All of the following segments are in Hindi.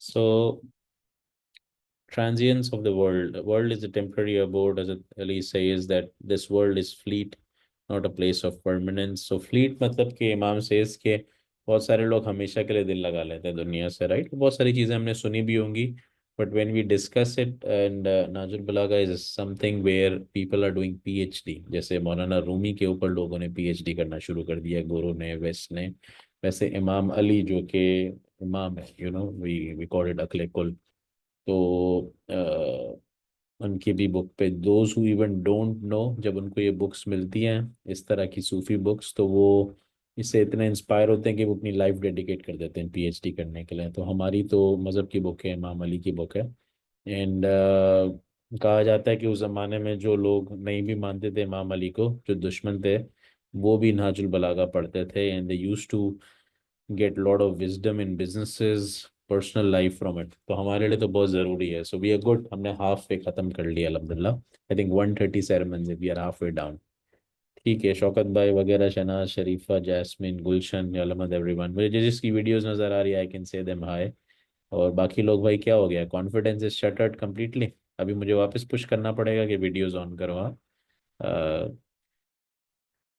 So, transience of the world. The world is a temporary abode, as Ali says that this world is fleet, not a place of permanence. So fleet मतलब कि इमाम says के बहुत सारे लोग हमेशा के लिए दिल लगा लेते हैं दुनिया से, राइट? बहुत सारी चीज़ें हमने सुनी भी होंगी, but when we discuss it, and Najul Balagha is something where people are doing PhD, जैसे मौलाना रूमी के ऊपर लोगों ने PhD करना शुरू कर दिया, गोरों ने, वेस्ट ने। वैसे इमाम अली जो कि इमाम है, वी कॉल इट अक्ल कुल। तो उनकी भी बुक पे, those who even don't know, जब उनको ये बुक्स मिलती हैं, इस तरह की सूफी बुक्स, तो वो इससे इतने इंस्पायर होते हैं कि वो अपनी लाइफ डेडिकेट कर देते हैं पीएचडी करने के लिए। तो हमारी तो मज़हब की बुक है, इमाम अली की बुक है। एंड कहा जाता है कि उस ज़माने में जो लोग नहीं भी मानते थे इमाम अली को, जो दुश्मन थे, वो भी नाजुल बलागा पढ़ते थे, and they use to get lot of wisdom in businesses, personal life from it. तो हमारे लिए तो बहुत ज़रूरी है। सो वी आर गुड, हमने हाफ वे ख़त्म कर लिया अल्हम्दुलिल्लाह। I think 130 ceremony, we are half way down. ठीक है, शौकत भाई वगैरह, शनाज, शरीफा, जैस्मिन, गुलशन, अलमद, एवरीवन, मुझे जिसकी वीडियोस नज़र आ रही है I can say them hi. और बाकी लोग, भाई क्या हो गया, कॉन्फिडेंस इज शटर्ड कम्प्लीटली? अभी मुझे वापस पुश करना पड़ेगा कि वीडियोस ऑन करो, हाँ।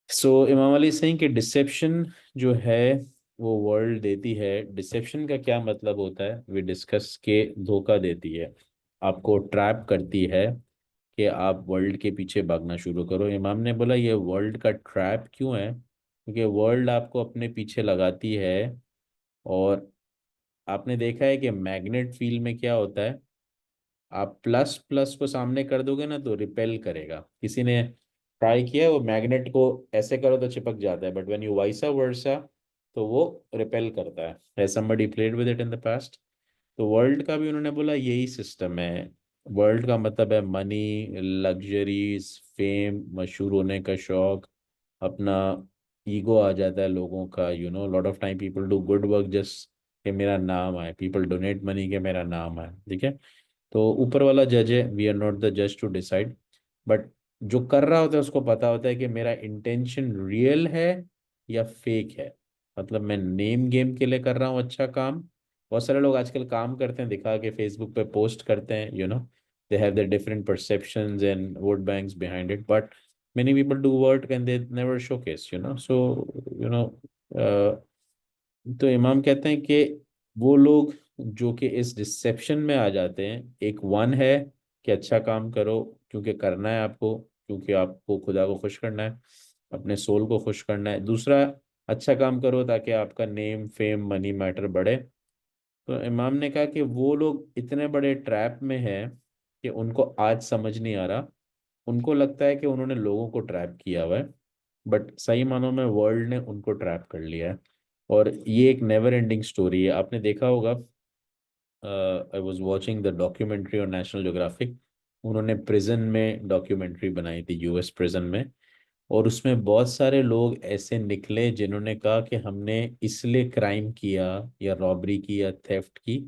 सो इमाम अली सिंह के डिसेप्शन जो है वो वर्ल्ड देती है। डिसेप्शन का क्या मतलब होता है? वे डिस्कस के धोखा देती है, आपको ट्रैप करती है कि आप वर्ल्ड के पीछे भागना शुरू करो। इमाम ने बोला ये वर्ल्ड का ट्रैप क्यों है? क्योंकि वर्ल्ड आपको अपने पीछे लगाती है। और आपने देखा है कि मैग्नेट फील्ड में क्या होता है, आप प्लस प्लस को सामने कर दोगे ना तो रिपेल करेगा। किसी ने ट्राई किया है, वो मैग्नेट को ऐसे करो तो चिपक जाता है, बट व्हेन यू वाइसा वर्सा तो वो रिपेल करता है। Has somebody played with it in the past? तो वर्ल्ड का भी उन्होंने बोला यही सिस्टम है। वर्ल्ड का मतलब है मनी, लग्जरीज, फेम, मशहूर होने का शौक, अपना ईगो आ जाता है लोगों का। Lot of time people do good work just कि मेरा नाम आए, पीपल डोनेट मनी के मेरा नाम आए, ठीक है। तो ऊपर वाला जज है, वी आर नॉट द जज टू डिसाइड। बट जो कर रहा होता है उसको पता होता है कि मेरा इंटेंशन रियल है या फेक है। मतलब मैं नेम गेम के लिए कर रहा हूँ अच्छा काम। बहुत सारे लोग आजकल काम करते हैं दिखा के, फेसबुक पे पोस्ट करते हैं, they have the different perceptions and vote banks behind it, but many people do work and they never showcase, so you know uh, तो इमाम कहते हैं कि वो लोग जो कि इस डिसेप्शन में आ जाते हैं, एक वन है कि अच्छा काम करो क्योंकि करना है आपको, क्योंकि आपको खुदा को खुश करना है, अपने सोल को खुश करना है। दूसरा, अच्छा काम करो ताकि आपका नेम, फेम, मनी मैटर बढ़े। तो इमाम ने कहा कि वो लोग इतने बड़े ट्रैप में हैं कि उनको आज समझ नहीं आ रहा। उनको लगता है कि उन्होंने लोगों को ट्रैप किया हुआ है, बट सही मानों में वर्ल्ड ने उनको ट्रैप कर लिया है। और ये एक नेवर एंडिंग स्टोरी है। आपने देखा होगा, I was watching the documentary on national geographic. उन्होंने प्रिजन में डॉक्यूमेंट्री बनाई थी, यूएस प्रिजन में। और उसमें बहुत सारे लोग ऐसे निकले जिन्होंने कहा कि हमने इसलिए क्राइम किया या रॉबरी की या थेफ्ट की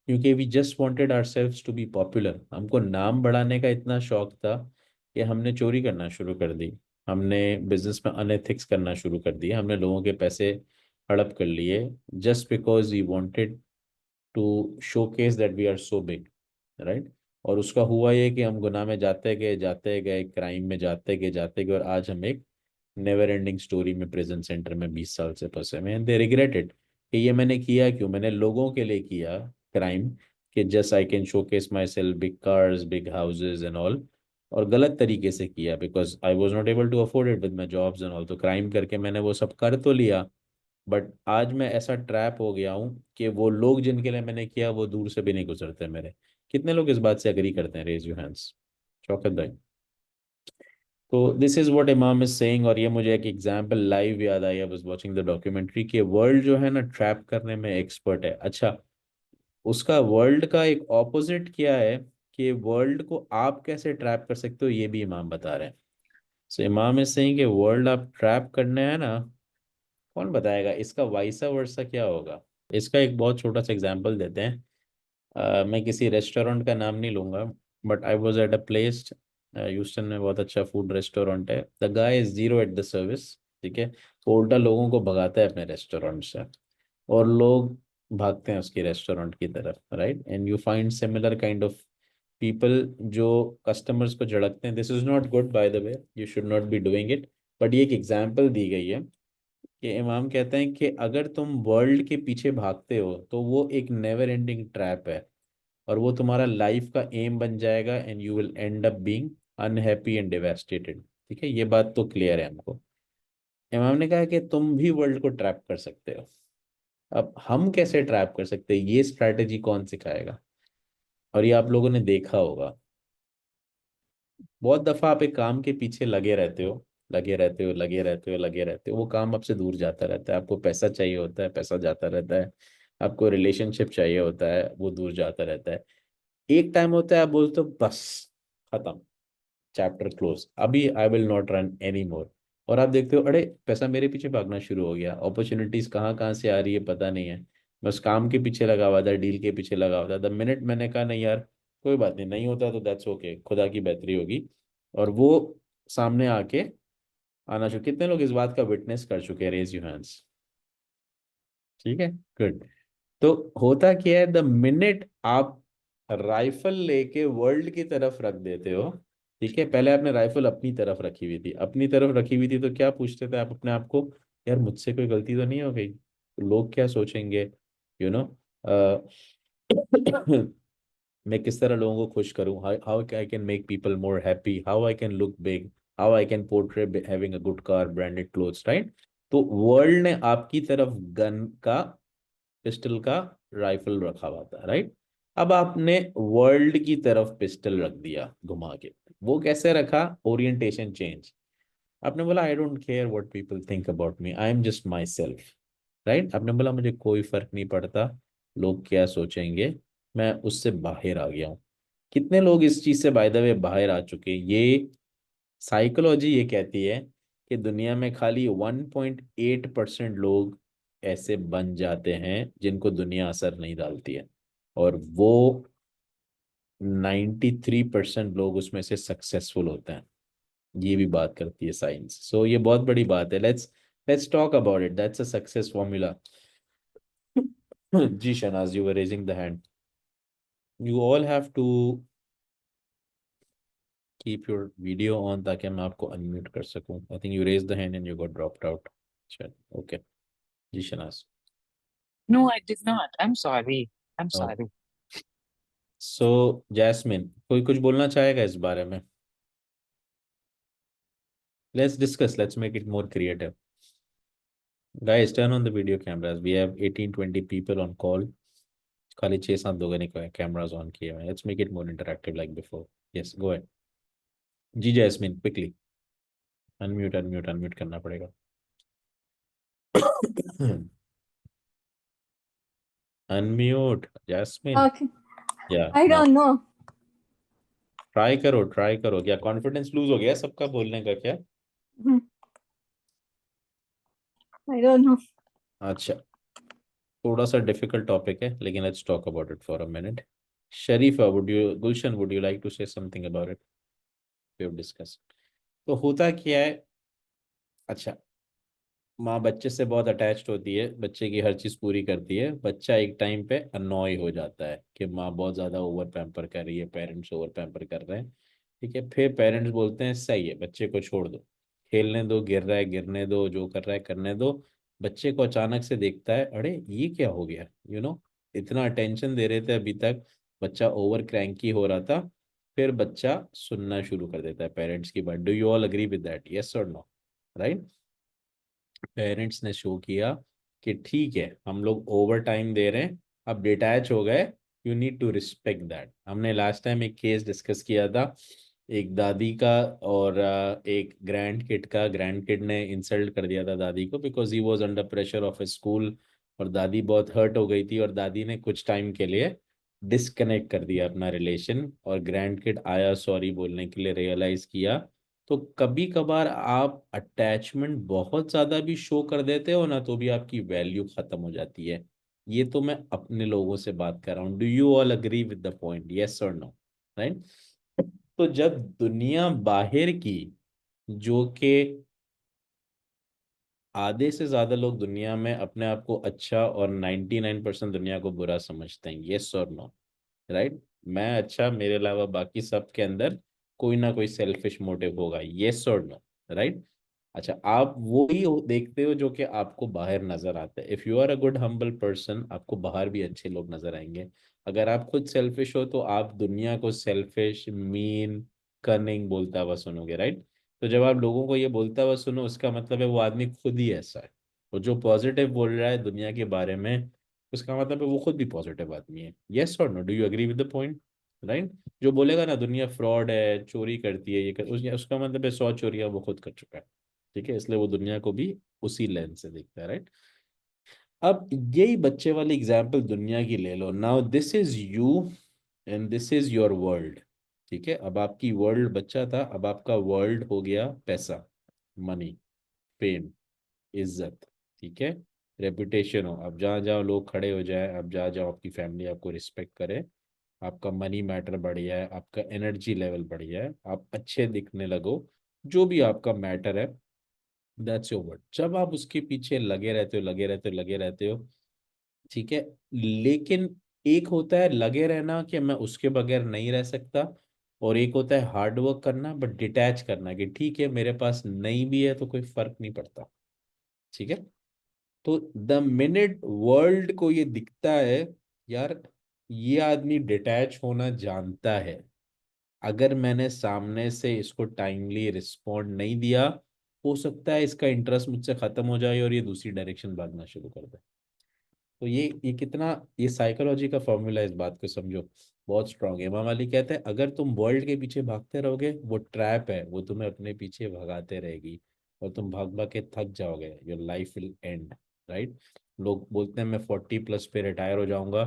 क्योंकि we just wanted ourselves to be popular. हमको नाम बढ़ाने का इतना शौक था कि हमने चोरी करना शुरू कर दी, हमने बिजनेस में अनएथिक्स करना शुरू कर दिया, हमने लोगों के पैसे हड़प कर लिए, just because we wanted to showcase that we are so big, right. और उसका हुआ ये कि हम गुनाह में जाते गए, क्राइम में जाते गए, और आज हम एक नेवर एंडिंग स्टोरी में, प्रेजेंट सेंटर में 20 साल से फंसे हुए हैं। दे रिग्रेट इट कि ये मैंने किया क्यों, मैंने लोगों के लिए किया क्राइम कि just I can showcase myself, big cars, big houses and all. और गलत तरीके से किया because I was not able to afford it with my jobs and all. तो क्राइम करके मैंने वो सब कर तो लिया, बट आज मैं ऐसा ट्रैप हो गया हूँ कि वो लोग जिनके लिए मैंने किया वो दूर से भी नहीं गुजरते मेरे। कितने लोग इस बात से अग्री करते हैं? Raise your hands. शौकत भाई। तो this is what imam is saying. और ये मुझे एक एग्जांपल लाइव याद आई, I was watching the documentary, कि वर्ल्ड जो है ना ट्रैप करने में एक्सपर्ट है। अच्छा, उसका वर्ल्ड का एक ऑपोजिट क्या है कि वर्ल्ड को आप कैसे ट्रैप कर सकते हो, ये भी इमाम बता रहे हैं। सो इमाम इज सेइंग कि वर्ल्ड आप ट्रैप करने है ना, कौन बताएगा इसका वाइसा वर्सा क्या होगा। इसका एक बहुत छोटा सा एग्जांपल देते हैं। मैं किसी रेस्टोरेंट का नाम नहीं लूंगा, but I was at a place, Houston में बहुत अच्छा फूड रेस्टोरेंट है। The guy is zero at the service, ठीक है। तो उल्टा लोगों को भगाता है अपने रेस्टोरेंट से। और लोग भागते हैं उसके रेस्टोरेंट की तरफ, right, and you find similar kind of people जो कस्टमर्स को झड़कते हैं. This is not good by the way, you should not be doing it. But ये एक एग्जाम्पल दी गई है कि इमाम कहते हैं कि अगर तुम वर्ल्ड के पीछे भागते हो तो वो एक नेवर एंडिंग ट्रैप है, और वो तुम्हारा लाइफ का एम बन जाएगा, and you will and up being unhappy and devastated. ठीक है, ये बात तो क्लियर है हमको. इमाम ने कहा कि तुम भी वर्ल्ड को ट्रैप कर सकते हो. अब हम कैसे ट्रैप कर सकते हैं, ये स्ट्रैटेजी कौन सिखाएगा? और ये आप लोगों ने देखा होगा, बहुत दफा आप एक काम के पीछे लगे रहते हो, लगे रहते हो, लगे रहते हो, लगे रहते हो, वो काम आपसे दूर जाता रहता है. आपको पैसा चाहिए होता है, पैसा जाता रहता है. आपको रिलेशनशिप चाहिए होता है, वो दूर जाता रहता है. एक टाइम होता है आप बोलते हो बस, खत्म, चैप्टर क्लोज, अभी I will not run any more. और आप देखते हो, अरे पैसा मेरे पीछे भागना शुरू हो गया, अपॉर्चुनिटीज कहाँ कहाँ से आ रही है पता नहीं है. मैं उस काम के पीछे लगा हुआ था, डील के पीछे लगा हुआ था. द मिनट मैंने कहा नहीं यार, कोई बात नहीं, नहीं होता तो दैट्स ओके, खुदा की बेहतरी होगी, और वो सामने आके आना चाहिए. कितने लोग इस बात का विटनेस कर चुके हैं? Raise you hands. ठीक है, गुड. तो होता क्या है, द मिनट आप राइफल लेके वर्ल्ड की तरफ रख देते हो, ठीक है, पहले आपने राइफल अपनी तरफ रखी हुई थी, अपनी तरफ रखी हुई थी, तो क्या पूछते थे आप अपने आप को? यार मुझसे कोई गलती तो नहीं हो गई, तो लोग क्या सोचेंगे, यू नो. मैं किस तरह लोगों को खुश करूं, how I can make people more happy, how I can look big, how I can portray having a good car, branded clothes, right. तो वर्ल्ड ने आपकी तरफ गन का, पिस्टल का, राइफल रखा हुआ था, राइट. अब आपने वर्ल्ड की तरफ पिस्टल रख दिया घुमा के. वो कैसे रखा? Orientation change. आपने बोला I don't care what people think about me, I am just my self, right. आपने बोला मुझे कोई फर्क नहीं पड़ता लोग क्या सोचेंगे, मैं उससे बाहर आ गया हूँ. कितने लोग इस चीज से बाय द वे बाहर आ चुके हैं? ये साइकोलॉजी ये कहती है कि दुनिया में खाली 1.8% लोग ऐसे बन जाते हैं जिनको दुनिया असर नहीं डालती है, और वो 93% लोग उसमें से सक्सेसफुल होते हैं. ये भी बात करती है साइंस. सो ये बहुत बड़ी बात है. Let's talk about it. That's a success formula. Ji Shahnaz, you were raising the hand. You all have to keep your video on ताकि मैं आपको अनम्यूट कर सकूं. I think you raise the hand and you got dropped out. चल, okay. Ji Shahnaz. No, I did not. I'm sorry. I'm okay. sorry. So Jasmine, कोई कुछ बोलना चाहेगा इस बारे में? Let's discuss, let's make it more creative. Guys turn on the video cameras, we have 18-20 people on call. खाली 6-7 लोगों ने कैमरास ऑन किए हुए हैं. Let's make it more interactive like before. Yes, go ahead. जी Jasmine, quickly. Unmute unmute unmute करना पड़ेगा. Unmute Jasmine. Okay. या I now don't know. Try करो, ट्राई करो. क्या कॉन्फिडेंस लूज हो गया सबका बोलने का क्या? Hmm, I don't know. अच्छा, थोड़ा सा डिफिकल्ट टॉपिक है, लेकिन let's talk about it for a minute. Sharifa, would you, Gulshan, would you like to say something about it? We have discuss. तो होता क्या है, अच्छा, माँ बच्चे से बहुत अटैच्ड होती है, बच्चे की हर चीज़ पूरी करती है. बच्चा एक टाइम पे अनॉय हो जाता है कि माँ बहुत ज़्यादा ओवर पैम्पर कर रही है, पेरेंट्स ओवर पैम्पर कर रहे हैं. ठीक है, फिर पेरेंट्स बोलते हैं सही है, बच्चे को छोड़ दो, खेलने दो, गिर रहा है गिरने दो, जो कर रहा है करने दो. बच्चे को अचानक से देखता है, अरे ये क्या हो गया, इतना अटेंशन दे रहे थे अभी तक, बच्चा ओवर क्रैंकी हो रहा था. फिर बच्चा सुनना शुरू कर देता है पेरेंट्स की बात. Do you all agree with that, yes और नो? राइट. पेरेंट्स ने शो किया कि ठीक है, हम लोग ओवर टाइम दे रहे हैं, अब डिटैच हो गए, you need to respect that. हमने लास्ट टाइम एक केस डिस्कस किया था, एक दादी का और एक ग्रैंड किड का. ग्रैंड किड ने इंसल्ट कर दिया था दादी को because he was under pressure of a school, और दादी बहुत हर्ट हो गई थी, और दादी ने कुछ टाइम के लिए डिस्कनेक्ट कर दिया अपना रिलेशन, और ग्रैंड किड आया सॉरी बोलने के लिए, रियलाइज किया. तो कभी कभार आप अटैचमेंट बहुत ज्यादा भी शो कर देते हो ना, तो भी आपकी वैल्यू खत्म हो जाती है. ये तो मैं अपने लोगों से बात कर रहा हूँ. Do you all agree with the point, yes और नो? राइट. तो जब दुनिया बाहर की, जो कि आधे से ज्यादा लोग दुनिया में अपने आप को अच्छा और 99% दुनिया को बुरा समझते हैं, यस और नो, राइट। मैं अच्छा, मेरे अलावा बाकी सब के अंदर कोई ना कोई सेल्फिश मोटिव होगा, यस और नो, राइट। अच्छा, आप वो ही देखते हो जो कि आपको बाहर नजर आता है। If you are a good humble person, आपको बाहर भी अच्छे लोग नजर आएंगे। अगर आप खुद सेल्फिश हो तो आप दुनिया को सेल्फिश, मीन, कनिंग बोलता हुआ सुनोगे, राइट। तो जब आप लोगों को ये बोलता हुआ सुनो, उसका मतलब है वो आदमी खुद ही ऐसा है। और जो पॉजिटिव बोल रहा है दुनिया के बारे में, उसका मतलब है वो खुद भी पॉजिटिव आदमी है, यस और no, do you agree with the point, right. जो बोलेगा ना दुनिया फ्रॉड है, चोरी करती है, उसका मतलब है 100 चोरियां वो खुद कर चुका है। ठीक है, इसलिए वो दुनिया को भी उसी लेंस से देखता है, राइट। अब यही बच्चे वाली एग्जाम्पल दुनिया की ले लो। Now this is you and this is your world. ठीक है, अब आपकी वर्ल्ड बच्चा था, अब आपका वर्ल्ड हो गया पैसा, मनी, फेम, इज्जत। ठीक है, रेपुटेशन हो, अब जहाँ जहाँ लोग खड़े हो जाए, अब जहाँ जहाँ आपकी फैमिली आपको रिस्पेक्ट करे, आपका मनी मैटर बढ़िया है, आपका एनर्जी लेवल बढ़िया है, आप अच्छे दिखने लगो, जो भी आपका मैटर है, दैट्स योर वर्ड। जब आप उसके पीछे लगे रहते हो, लगे रहते हो, लगे रहते हो, ठीक है। लेकिन एक होता है लगे रहना कि मैं उसके बगैर नहीं रह सकता, और एक होता है हार्ड वर्क करना बट डिटैच करना कि ठीक है मेरे पास नहीं भी है तो कोई फर्क नहीं पड़ता। ठीक है, तो द मिनट वर्ल्ड को ये दिखता है, यार ये आदमी डिटैच होना जानता है, अगर मैंने सामने से इसको टाइमली रिस्पॉन्ड नहीं दिया, हो सकता है इसका इंटरेस्ट मुझसे खत्म हो जाए और ये दूसरी डायरेक्शन भागना शुरू कर दे। तो ये कितना, ये साइकोलॉजी का फॉर्मूला, इस बात को समझो, बहुत स्ट्रांग है। इमाम अली कहते हैं अगर तुम वर्ल्ड के पीछे भागते रहोगे, वो ट्रैप है, वो तुम्हें अपने पीछे भगाते रहेगी, और तुम भाग भाग के थक जाओगे, your life will and, right. लोग बोलते हैं मैं 40+ पे रिटायर हो जाऊंगा,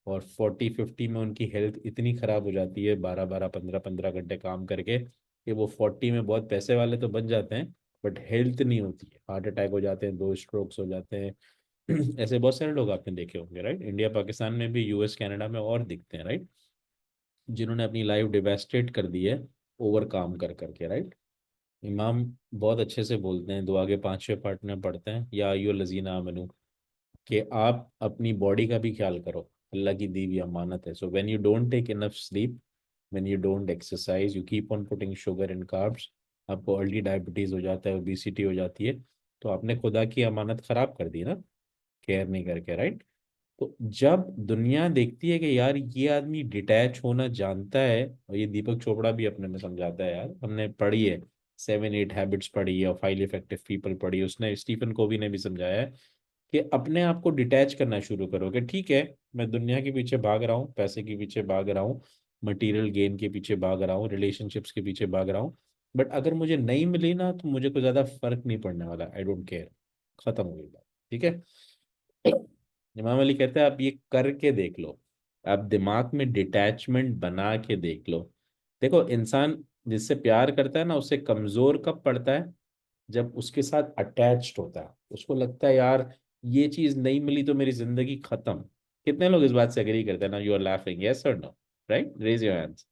और 40-50 में उनकी हेल्थ इतनी खराब हो जाती है, 12-12 15-15 घंटे काम करके, कि वो 40 में बहुत पैसे वाले तो बन जाते हैं, बट हेल्थ नहीं होती है, हार्ट अटैक हो जाते हैं, 2 स्ट्रोक्स हो जाते हैं। ऐसे बहुत सारे लोग आपने देखे होंगे, राइट, इंडिया पाकिस्तान में भी, यूएस कनाडा में और दिखते हैं, राइट, जिन्होंने अपनी लाइफ डिवेस्टेट कर दी है ओवर काम कर करके, राइट। इमाम बहुत अच्छे से बोलते हैं, दुआ के 5 6 पार्ट में पढ़ते हैं, या अय्युहल लज़ीना आमनू, कि आप अपनी बॉडी का भी ख्याल करो, अल्लाह की दी हुई अमानत है। So when you don't take enough sleep, when you don't exercise, you keep on putting sugar in carbs, आपको अर्ली डायबिटीज हो जाता है, ओबिसिटी हो जाती है, तो आपने खुदा की अमानत खराब कर दी ना, केयर नहीं करके, राइट। तो जब दुनिया देखती है कि यार ये आदमी डिटैच होना जानता है, और ये दीपक चोपड़ा भी अपने में समझाता है, यार हमने पढ़ी है, 7 8 हैबिट्स पढ़ी है, और हाईली इफेक्टिव पीपल पढ़ी है, उसने स्टीफन कोवी ने भी समझाया है कि अपने आप को डिटैच करना शुरू करो, कि ठीक है मैं दुनिया के पीछे भाग रहा हूँ, पैसे के पीछे भाग रहा हूँ, मटेरियल गेन के पीछे भाग रहा हूँ, रिलेशनशिप्स के पीछे भाग रहा हूँ, बट अगर मुझे नहीं मिली ना तो मुझे कोई ज्यादा फर्क नहीं पड़ने वाला, आई डोंट केयर, खत्म हो गई बात। ठीक है, इमाम अली कहते हैं आप ये करके देख लो, आप दिमाग में डिटैचमेंट बना के देख लो। देखो, इंसान जिससे प्यार करता है ना, उससे कमजोर कब पड़ता है, जब उसके साथ अटैच्ड होता है, उसको लगता है यार ये चीज नहीं मिली तो मेरी जिंदगी खत्म। कितने लोग इस बात से एग्री करते हैं ना, यू आर लाफिंग, यस और no, right, raise your hands.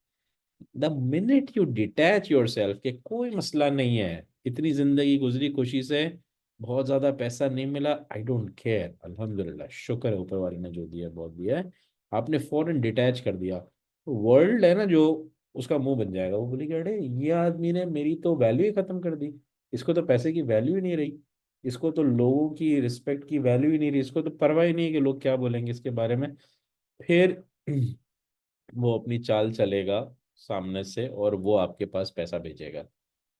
The minute you detach yourself के कोई मसला नहीं है, इतनी जिंदगी गुजरी खुशी से, बहुत ज्यादा पैसा नहीं मिला, आई डोंट केयर, अल्हम्दुलिल्लाह, शुक्र है ऊपर वाले ने जो दिया है बहुत दिया है, आपने फौरन डिटैच कर दिया, तो वर्ल्ड है ना जो, उसका मुंह बन जाएगा, वो बोलेगी अरे ये आदमी ने मेरी तो वैल्यू ही खत्म कर दी, इसको तो पैसे की वैल्यू ही नहीं रही, इसको तो लोगों की रिस्पेक्ट की वैल्यू ही नहीं रही, इसको तो परवाह ही नहीं है कि लोग क्या बोलेंगे इसके बारे में। फिर वो अपनी चाल चलेगा सामने से, और वो आपके पास पैसा भेजेगा,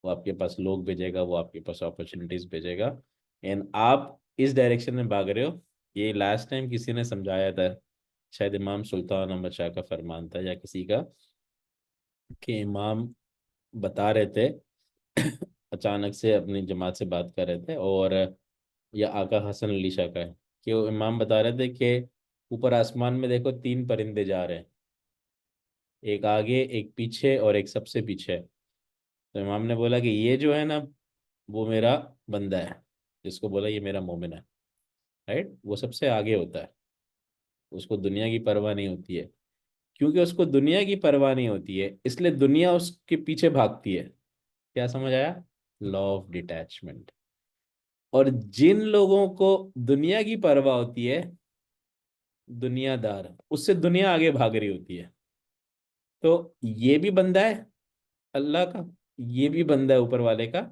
वो आपके पास लोग भेजेगा, वो आपके पास अपॉर्चुनिटीज भेजेगा, एंड आप इस डायरेक्शन में भाग रहे हो। ये लास्ट टाइम किसी ने समझाया था, शायद इमाम सुल्तान अहमद शाह का फरमान था या किसी का, कि इमाम बता रहे थे अचानक से अपनी जमात से बात कर रहे थे, और या आका हसन अली शाह का है, कि वो इमाम बता रहे थे कि ऊपर आसमान में देखो 3 परिंदे जा रहे हैं, एक आगे, एक पीछे, और एक सबसे पीछे। तो इमाम ने बोला कि ये जो है ना, वो मेरा बंदा है, जिसको बोला ये मेरा मोमिन है, राइट, वो सबसे आगे होता है, उसको दुनिया की परवाह नहीं होती है, क्योंकि उसको दुनिया की परवाह नहीं होती है इसलिए दुनिया उसके पीछे भागती है। क्या समझ आया, लॉ ऑफ डिटैचमेंट। और जिन लोगों को दुनिया की परवाह होती है, दुनियादार, उससे दुनिया आगे भाग रही होती है। तो ये भी बंदा है अल्लाह का, ये भी बंदा है ऊपर वाले का,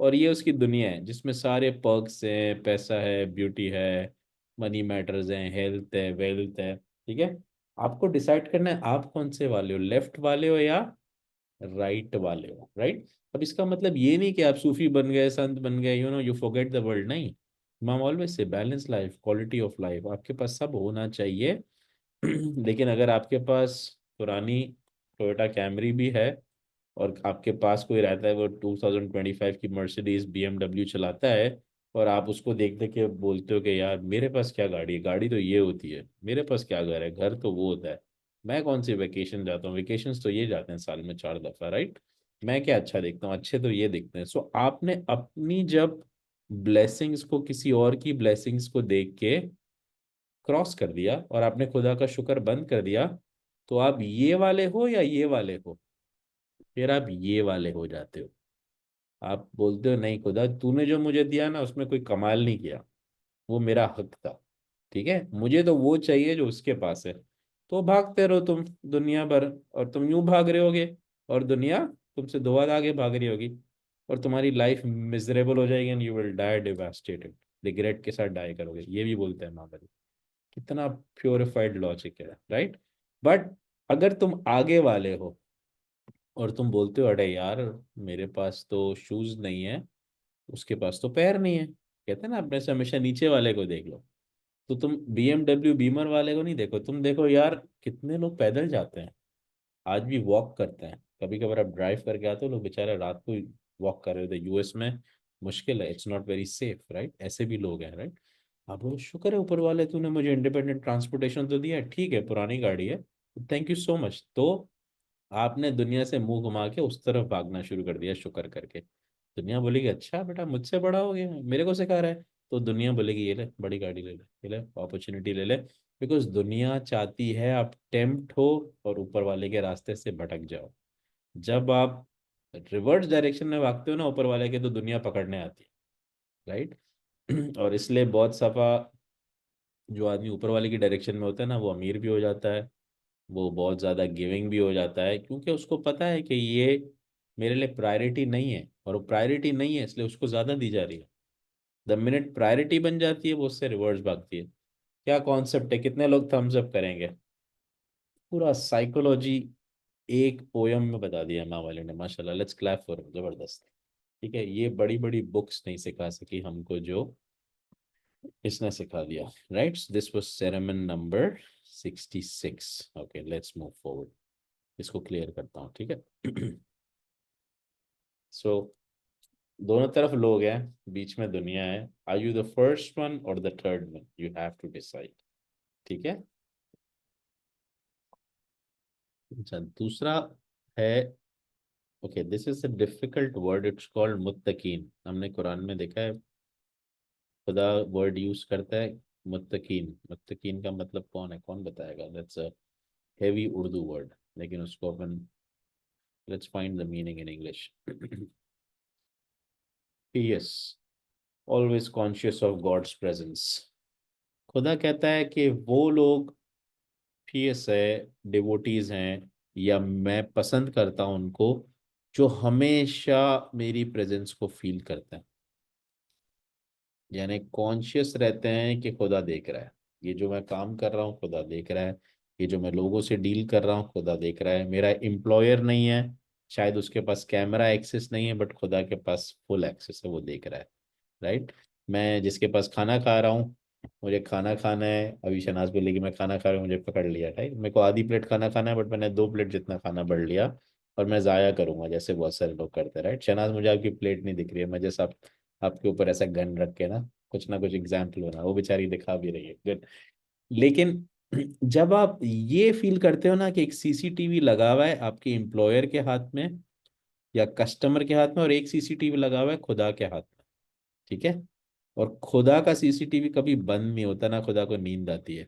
और ये उसकी दुनिया है जिसमें सारे पर्क्स हैं, पैसा है, ब्यूटी है, मनी मैटर्स है, हेल्थ है, वेल्थ है। ठीक है, आपको डिसाइड करना है आप कौन से वाले हो, लेफ्ट वाले हो या राइट वाले हो। राइट। अब इसका मतलब ये नहीं कि आप सूफी बन गए, संत बन गए, यू फॉरगेट द वर्ल्ड, नहीं। Ma'am always say balance life, quality of life आपके पास सब होना चाहिए। लेकिन अगर आपके पास पुरानी टोयोटा कैमरी भी है, और आपके पास कोई रहता है वो 2025 की मर्सिडीज BMW चलाता है, और आप उसको देख देख के बोलते हो कि यार मेरे पास क्या गाड़ी है, गाड़ी तो ये होती है, मेरे पास क्या घर है, घर तो वो होता है, मैं कौन सी वेकेशन जाता हूँ, वेकेशंस तो ये जाते हैं साल में 4 दफा, राइट। मैं क्या अच्छा देखता हूँ, अच्छे तो ये दिखते हैं। सो आपने अपनी जब ब्लेसिंग्स को किसी और की ब्लेसिंग्स को देख के क्रॉस कर दिया, और आपने खुदा का शुक्र बंद कर दिया, तो आप ये वाले हो या ये वाले हो, फिर आप ये वाले हो जाते हो। आप बोलते हो नहीं खुदा, तूने जो मुझे दिया ना उसमें कोई कमाल नहीं किया, वो मेरा हक था। ठीक है, मुझे तो वो चाहिए जो उसके पास है। तो भागते रहो तुम दुनिया भर, और तुम यूं भाग रहे होगे, और दुनिया तुमसे दो हाथ आगे भाग रही होगी, और तुम्हारी लाइफ मिजरेबल हो जाएगी, and you will die devastated, regret के साथ डाई करोगे। ये भी बोलते हैं महाबली। कितना प्योरिफाइड लॉजिक है, राइट। बट अगर तुम आगे वाले हो, और तुम बोलते हो अरे यार मेरे पास तो शूज नहीं है, उसके पास तो पैर नहीं है, कहते हैं ना अपने से हमेशा नीचे वाले को देख लो। तो तुम BMW बीमर वाले को नहीं देखो, तुम देखो यार कितने लोग पैदल जाते हैं, आज भी वॉक करते हैं। कभी कभार आप ड्राइव करके आते हो, लोग बेचारे रात को वॉक कर रहे होते। US में मुश्किल है, it's not very safe, right. ऐसे भी लोग हैं, राइट। आप बोलो शुक्र है ऊपर वाले, तूने मुझे इंडिपेंडेंट ट्रांसपोर्टेशन तो दिया है, ठीक है पुरानी गाड़ी है, थैंक यू सो मच। तो आपने दुनिया से मुंह घुमा के उस तरफ भागना शुरू कर दिया शुक्र करके। दुनिया बोलेगी अच्छा बेटा मुझसे बड़ा हो गया, मेरे को सिखा रहा है। तो दुनिया बोलेगी ये ले बड़ी गाड़ी ले ले, ये ले अपॉर्चुनिटी ले ले। बिकॉज दुनिया चाहती है आप टेम्प्ट हो और ऊपर वाले के रास्ते से भटक जाओ। जब आप रिवर्स डायरेक्शन में भागते हो ना ऊपर वाले के, तो दुनिया पकड़ने आती है, राइट। और इसलिए बहुत सफा जो आदमी ऊपर वाले की डायरेक्शन में होता है ना, वो अमीर भी हो जाता है, वो बहुत ज़्यादा गिविंग भी हो जाता है, क्योंकि उसको पता है कि ये मेरे लिए प्रायोरिटी नहीं है, और वो प्रायोरिटी नहीं है इसलिए उसको ज़्यादा दी जा रही है। द मिनट प्रायोरिटी बन जाती है वो उससे रिवर्स भागती है। क्या कॉन्सेप्ट है, कितने लोग थम्स अप करेंगे। पूरा साइकोलॉजी एक पोयम में बता दिया माँ वाले ने, माशाल्लाह, लेट्स क्लैप फॉर, जबरदस्त। ठीक है, ये बड़ी बड़ी बुक्स नहीं सिखा सकी हमको जो इसने सिखा दिया, right. This was sermon number 66। Okay let's move forward, इसको क्लियर करता हूँ, ठीक है। सो दोनों तरफ लोग हैं, बीच में दुनिया है। Are you the first one or the third one, you have to decide. ठीक है। अच्छा दूसरा है, okay this is a difficult word, it's called मुत्तकीन। हमने कुरान में देखा है खुदा वर्ड यूज करता है मुत्तकीन। मुत्तकीन का मतलब कौन है, कौन बताएगा। That's a heavy Urdu word, लेकिन उसको अपन let's find the meaning in English. Yes, always conscious of God's presence. खुदा कहता है कि वो लोग पीएस है, डिवोटीज हैं, या मैं पसंद करता हूं उनको जो हमेशा मेरी प्रेजेंस को फील करते हैं, यानी कॉन्शियस रहते हैं कि खुदा देख रहा है, ये जो मैं काम कर रहा हूँ खुदा देख रहा है, ये जो मैं लोगों से डील कर रहा हूँ खुदा देख रहा है। मेरा एम्प्लॉयर नहीं है, शायद उसके पास कैमरा एक्सेस नहीं है, बट खुदा के पास फुल एक्सेस है, वो देख रहा है, राइट। मैं जिसके पास खाना खा रहा हूँ, मुझे खाना खाना है, अभी शनाज बोलेगी मैं खाना खा रहा हूँ, मुझे पकड़ लिया, राइट। मेरे को आधी प्लेट खाना खाना है, बट मैंने 2 प्लेट जितना खाना बढ़ लिया, और मैं ज़ाया करूंगा जैसे बहुत सारे लोग करते हैं, राइट। शनाज मुझे आपकी प्लेट नहीं दिख रही है, मैं जैसे आपके ऊपर ऐसा गन रख के ना कुछ एग्जाम्पल होना, वो बेचारी दिखा भी रही है, गुड। लेकिन जब आप ये फील करते हो ना कि एक CCTV लगा हुआ है आपके एम्प्लॉयर के हाथ में या कस्टमर के हाथ में, और एक CCTV लगा हुआ है खुदा के हाथ में, ठीक है, और खुदा का CCTV कभी बंद नहीं होता, ना खुदा को नींद आती है,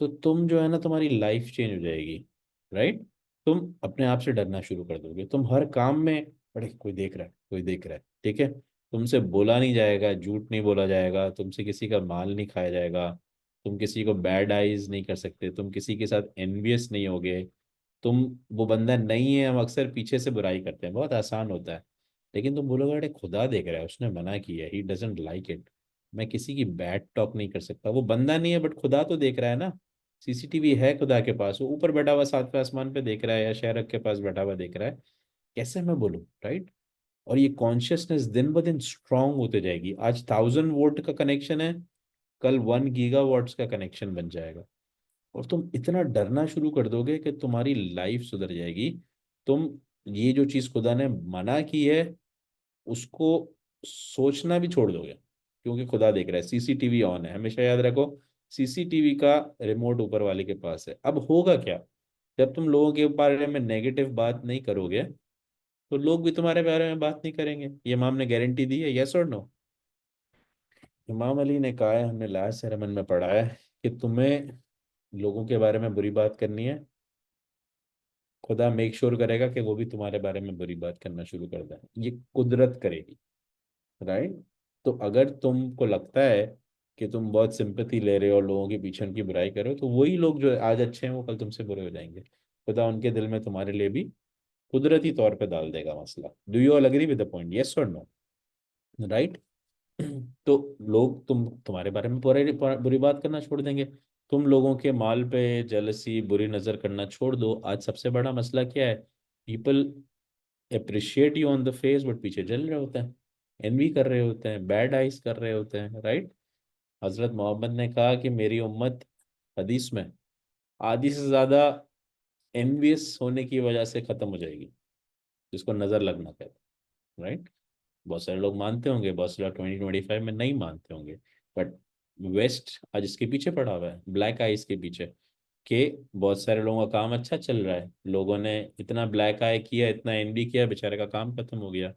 तो तुम जो है ना तुम्हारी लाइफ चेंज हो जाएगी, राइट। तुम अपने आप से डरना शुरू कर दोगे, तुम हर काम में, अरे कोई देख रहा है, कोई देख रहा है, ठीक है। तुमसे बोला नहीं जाएगा, झूठ नहीं बोला जाएगा, तुमसे किसी का माल नहीं खाया जाएगा, तुम किसी को बैड आइज नहीं कर सकते, तुम किसी के साथ एनवियस नहीं होगे, तुम वो बंदा नहीं है। हम अक्सर पीछे से बुराई करते हैं, बहुत आसान होता है। लेकिन तुम बोलोगे अरे खुदा देख रहा है, उसने मना किया, ही डजंट लाइक इट, मैं किसी की बैड टॉक नहीं कर सकता। वो बंदा नहीं है बट खुदा तो देख रहा है ना, सीसीटीवी है खुदा के पास, वो ऊपर बैठा हुआ सातवें आसमान पे देख रहा है, या शहर के पास बैठा हुआ देख रहा है। कैसे मैं बोलूँ, राइट? और ये कॉन्शियसनेस दिन ब दिन स्ट्रांग होते जाएगी। आज 1000 वोल्ट का कनेक्शन है, कल 1 गीगावाट्स का कनेक्शन बन जाएगा। और तुम इतना डरना शुरू कर दोगे कि तुम्हारी लाइफ सुधर जाएगी। तुम ये जो चीज खुदा ने मना की है उसको सोचना भी छोड़ दोगे, क्योंकि खुदा देख रहा है, सीसीटीवी ऑन है। हमेशा याद रखो, सीसीटीवी का रिमोट ऊपर वाले के पास है। अब होगा क्या, जब तुम लोगों के बारे में नेगेटिव बात नहीं करोगे तो लोग भी तुम्हारे बारे में बात नहीं करेंगे। ये इमाम ने गारंटी दी है, यस और नो? इमाम अली ने कहा है, हमने लास्ट सेरेमन में पढ़ा है कि तुम्हें लोगों के बारे में बुरी बात करनी है, खुदा मेक श्योर करेगा कि वो भी तुम्हारे बारे में बुरी बात करना शुरू कर दें। ये कुदरत करेगी, राइट? तो अगर तुमको लगता है कि तुम बहुत सिंपैथी ले रहे हो और लोगों के पीछे उनकी बुराई कर रहे हो, तो वही लोग जो आज अच्छे हैं वो कल तुमसे बुरे हो जाएंगे। खुदा उनके दिल में तुम्हारे लिए भी कुदरती तौर पे डाल देगा मसला। Do you all agree with the point, yes और नो? राइट? तो लोग तुम्हारे बारे में बुरी बुरी बात करना छोड़ देंगे। तुम लोगों के माल पे जेलसी, बुरी नजर करना छोड़ दो। आज सबसे बड़ा मसला क्या है? People appreciate you on the face but पीछे जल रहे होते हैं, एनवी कर रहे होते हैं, बैड आइज कर रहे होते हैं, राइट? हजरत मोहम्मद ने कहा कि मेरी उम्मत, हदीस में, आधी से ज्यादा एनवियस होने की वजह से खत्म हो जाएगी, जिसको नजर लगना कहते हैं, राइट? बहुत सारे लोग मानते होंगे, बहुत सारे लोग 2025 में नहीं मानते होंगे, बट वेस्ट आज इसके पीछे पड़ा हुआ है, ब्लैक आइज के पीछे। कि बहुत सारे लोगों का काम अच्छा चल रहा है, लोगों ने इतना ब्लैक आई किया, इतना एनबी किया, बेचारे का काम खत्म हो गया।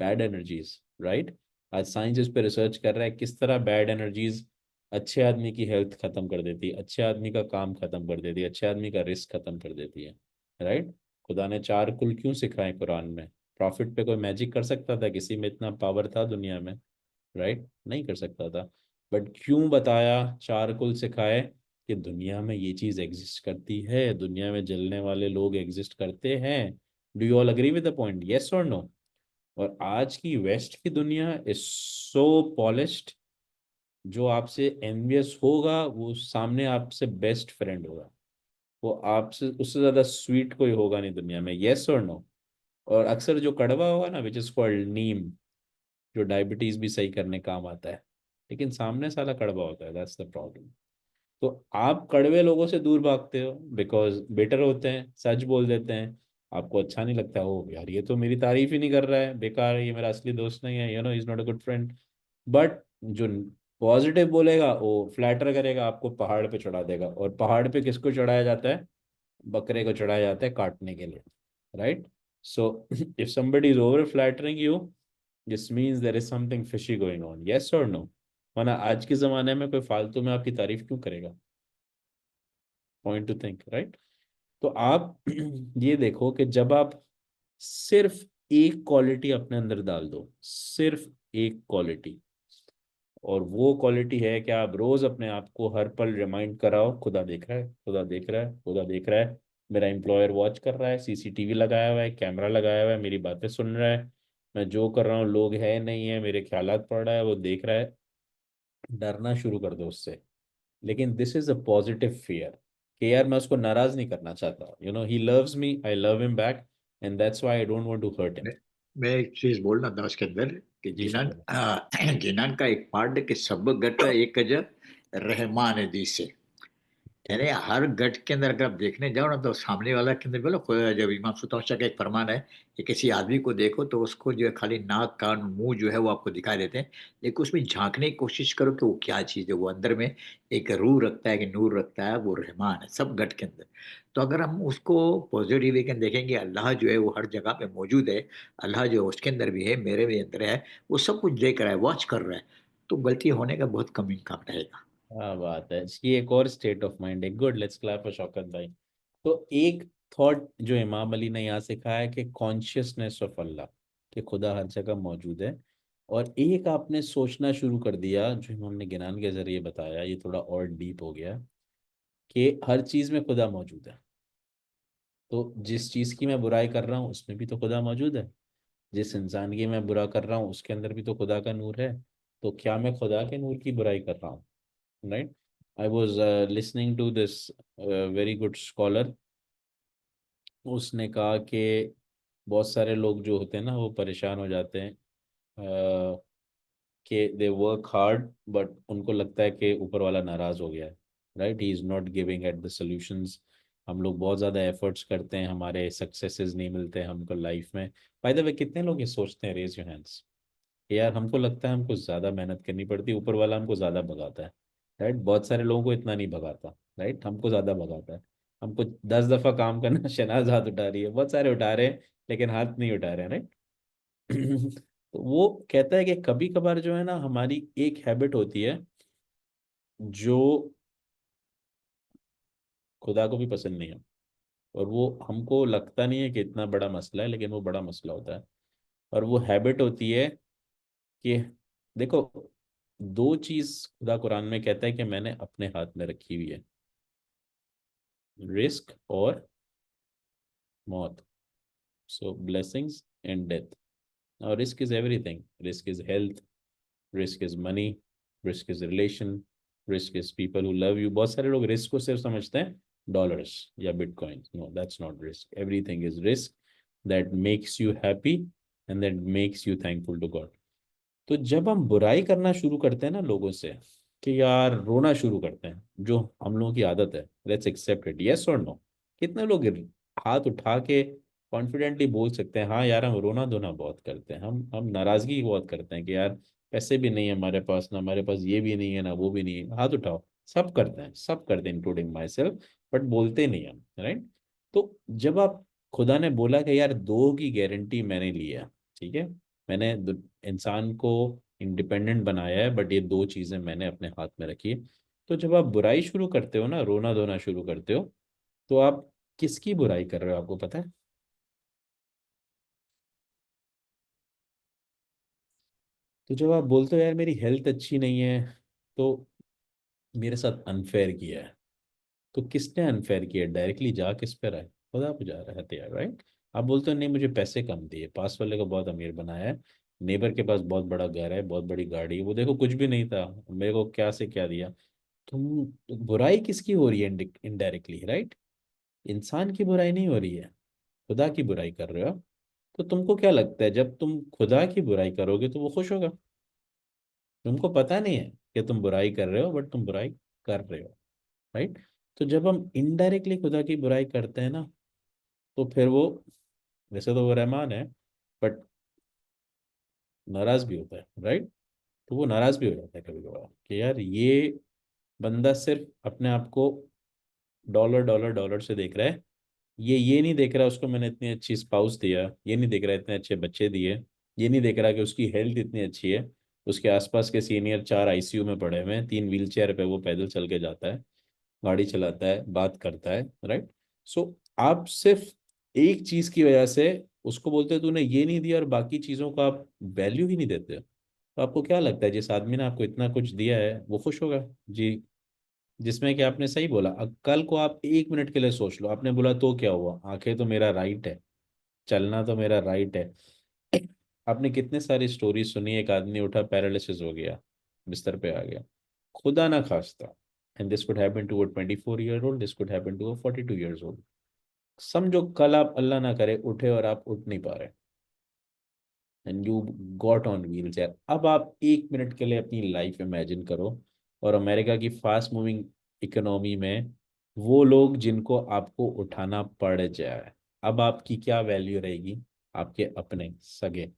Bad energies, right? आज साइंस इस पे रिसर्च कर रहा है किस तरह बैड एनर्जीज अच्छे आदमी की हेल्थ खत्म कर देती है, अच्छे आदमी का काम खत्म कर देती है, अच्छे आदमी का रिस्क खत्म कर देती है, राइट? खुदा ने 4 कुल क्यों सिखाए कुरान में? प्रॉफिट पे कोई मैजिक कर सकता था? किसी में इतना पावर था दुनिया में? राइट, नहीं कर सकता था। बट क्यों बताया, 4 कुल सिखाए कि दुनिया में ये चीज एग्जिस्ट करती है, दुनिया में जलने वाले लोग एग्जिस्ट करते हैं। Do you all agree with the point, yes और नो? और आज की वेस्ट की दुनिया इज सो पॉलिश्ड, जो आपसे एनवियस होगा वो सामने आपसे बेस्ट फ्रेंड होगा। वो आपसे उससे ज्यादा स्वीट कोई होगा नहीं दुनिया में, यस और नो? और अक्सर जो कड़वा होगा ना, विच इज कॉल्ड नीम, जो डायबिटीज भी सही करने काम आता है, लेकिन सामने साला कड़वा होता है, दैट्स द प्रॉब्लम। तो आप कड़वे लोगों से दूर भागते हो बिकॉज बेटर होते हैं, सच बोल देते हैं, आपको अच्छा नहीं लगता, ओ यार ये तो मेरी तारीफ ही नहीं कर रहा है, बेकार है, ये मेरा असली दोस्त नहीं है, is not a good friend. But जो पॉजिटिव बोलेगा वो फ्लैटर करेगा, आपको पहाड़ पे चढ़ा देगा। और पहाड़ पे किसको चढ़ाया जाता है? बकरे को चढ़ाया जाता है काटने के लिए, right? So if somebody is over flattering you, this means there is something fishy going on, yes और नो? वरना आज के जमाने में कोई फालतू में आपकी तारीफ क्यों करेगा? Point two think, right? तो आप ये देखो कि जब आप सिर्फ एक क्वालिटी अपने अंदर डाल दो, सिर्फ एक क्वालिटी, और वो क्वालिटी है कि आप रोज अपने आप को हर पल रिमाइंड कराओ, खुदा देख रहा है, खुदा देख रहा है, खुदा देख रहा है, मेरा एम्प्लॉयर वॉच कर रहा है, सीसीटीवी लगाया हुआ है, कैमरा लगाया हुआ है, मेरी बातें सुन रहा है, मैं जो कर रहा हूँ लोग है नहीं है, मेरे ख्यालात पढ़ रहा है, वो देख रहा है। डरना शुरू कर दो उससे। लेकिन this is a positive fear, कि यार मैं उसको नाराज नहीं करना चाहता, he loves me, I love him back, and that's why I don't want to hurt him. मैं मैं एक चीज बोलना था उसके अंदर कि जी जिनान शायद। जिनान का एक पार्ट है कि सब गट एक अजर रहमान दी से, ठीक यानी है। हर गट के अंदर अगर आप देखने जाओ ना तो सामने वाला के अंदर बोलो जब इमाम सुतौशा का एक फरमान है कि किसी आदमी को देखो तो उसको जो है खाली नाक कान मुंह जो है वो आपको दिखाई देते हैं, लेकिन उसमें झांकने की कोशिश करो कि वो क्या चीज़ है, वो अंदर में एक रूह रखता है कि नूर रखता है, वो रहमान है सब गट के अंदर। तो अगर हम उसको पॉजिटिव वे के देखेंगे, अल्लाह जो है वो हर जगह पे मौजूद है, अल्लाह जो है उसके अंदर भी है, मेरे भी अंदर है, वो सब कुछ देख रहा है, वॉच कर रहा है, तो गलती होने का बहुत कम इम्कान रहेगा। क्या बात है, ये एक और स्टेट ऑफ माइंड है। Good, let's clap for Shaukat भाई। तो एक थॉट जो इमाम अली ने यहाँ सिखाया है कि कॉन्शियसनेस ऑफ अल्लाह, कि खुदा हर जगह मौजूद है। और एक आपने सोचना शुरू कर दिया, जो हमने गिनान के जरिए बताया, ये थोड़ा और डीप हो गया, कि हर चीज में खुदा मौजूद है। तो जिस चीज की मैं बुराई कर रहा हूँ उसमें भी तो खुदा मौजूद है, जिस इंसान की मैं बुरा कर रहा हूँ उसके अंदर भी तो खुदा का नूर है। तो क्या मैं खुदा के नूर की बुराई कर रहा हूँ? Right. I was listening to this very good scholar. उसने कहा कि बहुत सारे लोग जो होते हैं ना वो परेशान हो जाते हैं, कि दे वर्क हार्ड बट उनको लगता है कि ऊपर वाला नाराज हो गया है। Right, he is not giving at the solutions. हम लोग बहुत ज़्यादा एफर्ट्स करते हैं, हमारे सक्सेसेस नहीं मिलते हैं हमको लाइफ में। बाय द वे, कितने लोग ये सोचते हैं, रेज योर हैंड्स, यार हमको लगता है हमको ज़्यादा मेहनत करनी पड़ती है, ऊपर वाला हमको ज़्यादा भगाता है। राइट, बहुत सारे लोगों को इतना नहीं भगाता। राइट, हमको ज़्यादा भगाता है। हमको 10 दफ़ा काम करना, शहनाज हाथ उठा रही है, बहुत सारे उठा रहे हैं लेकिन हाथ नहीं उठा रहे हैं। राइट। तो वो कहता है कि कभी कभार जो है ना, हमारी एक हैबिट होती है जो खुदा को भी पसंद नहीं है, और वो हमको लगता नहीं है कि इतना बड़ा मसला है, लेकिन वो बड़ा मसला होता है। और वो हैबिट होती है कि देखो, दो चीज खुदा कुरान में कहता है कि मैंने अपने हाथ में रखी हुई है, रिस्क और मौत। सो ब्लेसिंग्स एंड डेथ। और risk is everything, risk is health, risk is money, risk is relation, risk is people who love you. बहुत सारे लोग रिस्क को सिर्फ समझते हैं डॉलर्स या bitcoin. No, that's not risk, everything is risk that makes you happy and that makes you thankful to God. तो जब हम बुराई करना शुरू करते हैं ना लोगों से, कि यार रोना शुरू करते हैं, जो हम लोगों की आदत है, लेट्स एक्सेप्ट इट, यस और नो। कितने लोग हाथ उठा के कॉन्फिडेंटली बोल सकते हैं, हाँ यार हम रोना धोना बहुत करते हैं, हम नाराजगी बहुत करते हैं कि यार पैसे भी नहीं है हमारे पास, ना हमारे पास ये भी नहीं है ना वो भी नहीं है, हाथ उठाओ। सब करते हैं, सब करते हैं, इंक्लूडिंग माई सेल्फ, बट बोलते नहीं हम। राइट। तो जब आप, खुदा ने बोला कि यार दो की गारंटी मैंने ली है, ठीक है, मैंने इंसान को इंडिपेंडेंट बनाया है, बट ये दो चीजें मैंने अपने हाथ में रखी है। तो जब आप बुराई शुरू करते हो ना, रोना धोना शुरू करते हो, तो आप किसकी बुराई कर रहे हो आपको पता है? तो जब आप बोलते हो यार मेरी हेल्थ अच्छी नहीं है, तो मेरे साथ अनफेयर किया है, तो किसने अनफेयर किया? डायरेक्टली जा किस पे रहा है? खुदा पे जा रहा है हथियार। राइट। आप बोलते हो नहीं मुझे पैसे कम दिए, पास वाले को बहुत अमीर बनाया है, नेबर के पास बहुत बड़ा घर है, बहुत बड़ी गाड़ी है, वो देखो कुछ भी नहीं था, मेरे को क्या से क्या दिया। तुम, बुराई किसकी हो रही है? इनडायरेक्टली। राइट। इंसान की बुराई नहीं हो रही है, खुदा की बुराई कर रहे हो। तो तुमको क्या लगता है जब तुम खुदा की बुराई करोगे तो वो खुश होगा? तुमको पता नहीं है कि तुम बुराई कर रहे हो, बट तुम बुराई कर रहे हो। राइट। तो जब हम इनडायरेक्टली खुदा की बुराई करते हैं ना, तो फिर वो, वैसे तो वो रहमान है, बट नाराज भी होता है। राइट। तो वो नाराज भी हो जाता है कभी कभार कि यार ये बंदा सिर्फ अपने आप को डॉलर डॉलर डॉलर से देख रहा है। ये नहीं देख रहा उसको मैंने इतनी अच्छी स्पाउस दिया, ये नहीं देख रहा इतने अच्छे बच्चे दिए, ये नहीं देख रहा कि उसकी हेल्थ इतनी अच्छी है, उसके आसपास के सीनियर 4 आईसीयू में पड़े हुए हैं, 3 व्हील चेयर पे वो पैदल चल के जाता है, गाड़ी चलाता है, बात करता है। राइट। सो आप सिर्फ एक चीज की वजह से उसको बोलते हो तूने ये नहीं दिया, और बाकी चीजों का आप वैल्यू ही नहीं देते हो। तो आपको क्या लगता है जिस आदमी ने आपको इतना कुछ दिया है वो खुश होगा? जी। जिसमें कि आपने सही बोला, अब कल को आप 1 मिनट के लिए सोच लो, आपने बोला तो क्या हुआ, आंखें तो मेरा राइट है, चलना तो मेरा राइट है। आपने कितने सारी स्टोरी सुनी, एक आदमी उठा पैरालिसिस हो गया, बिस्तर पे आ गया, खुदा ना खास्ता, and this could happen to a 24 year old, this could happen to a 42 years old. समझो कल आप, अल्लाह ना करे, उठे और आप उठ नहीं पा रहे, and you got on wheel chair. अब आप 1 मिनट के लिए अपनी लाइफ इमेजिन करो, और अमेरिका की फास्ट मूविंग इकोनॉमी में वो लोग जिनको आपको उठाना पड़ जाए, अब आपकी क्या वैल्यू रहेगी? आपके अपने सगे,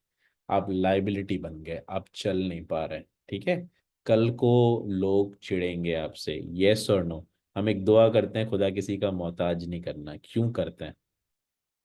आप लाइबिलिटी बन गए, आप चल नहीं पा रहे। ठीक है। कल को लोग चिढ़ेंगे आपसे, यस और नो। हम एक दुआ करते हैं, खुदा किसी का मोहताज नहीं करना, क्यों करते हैं?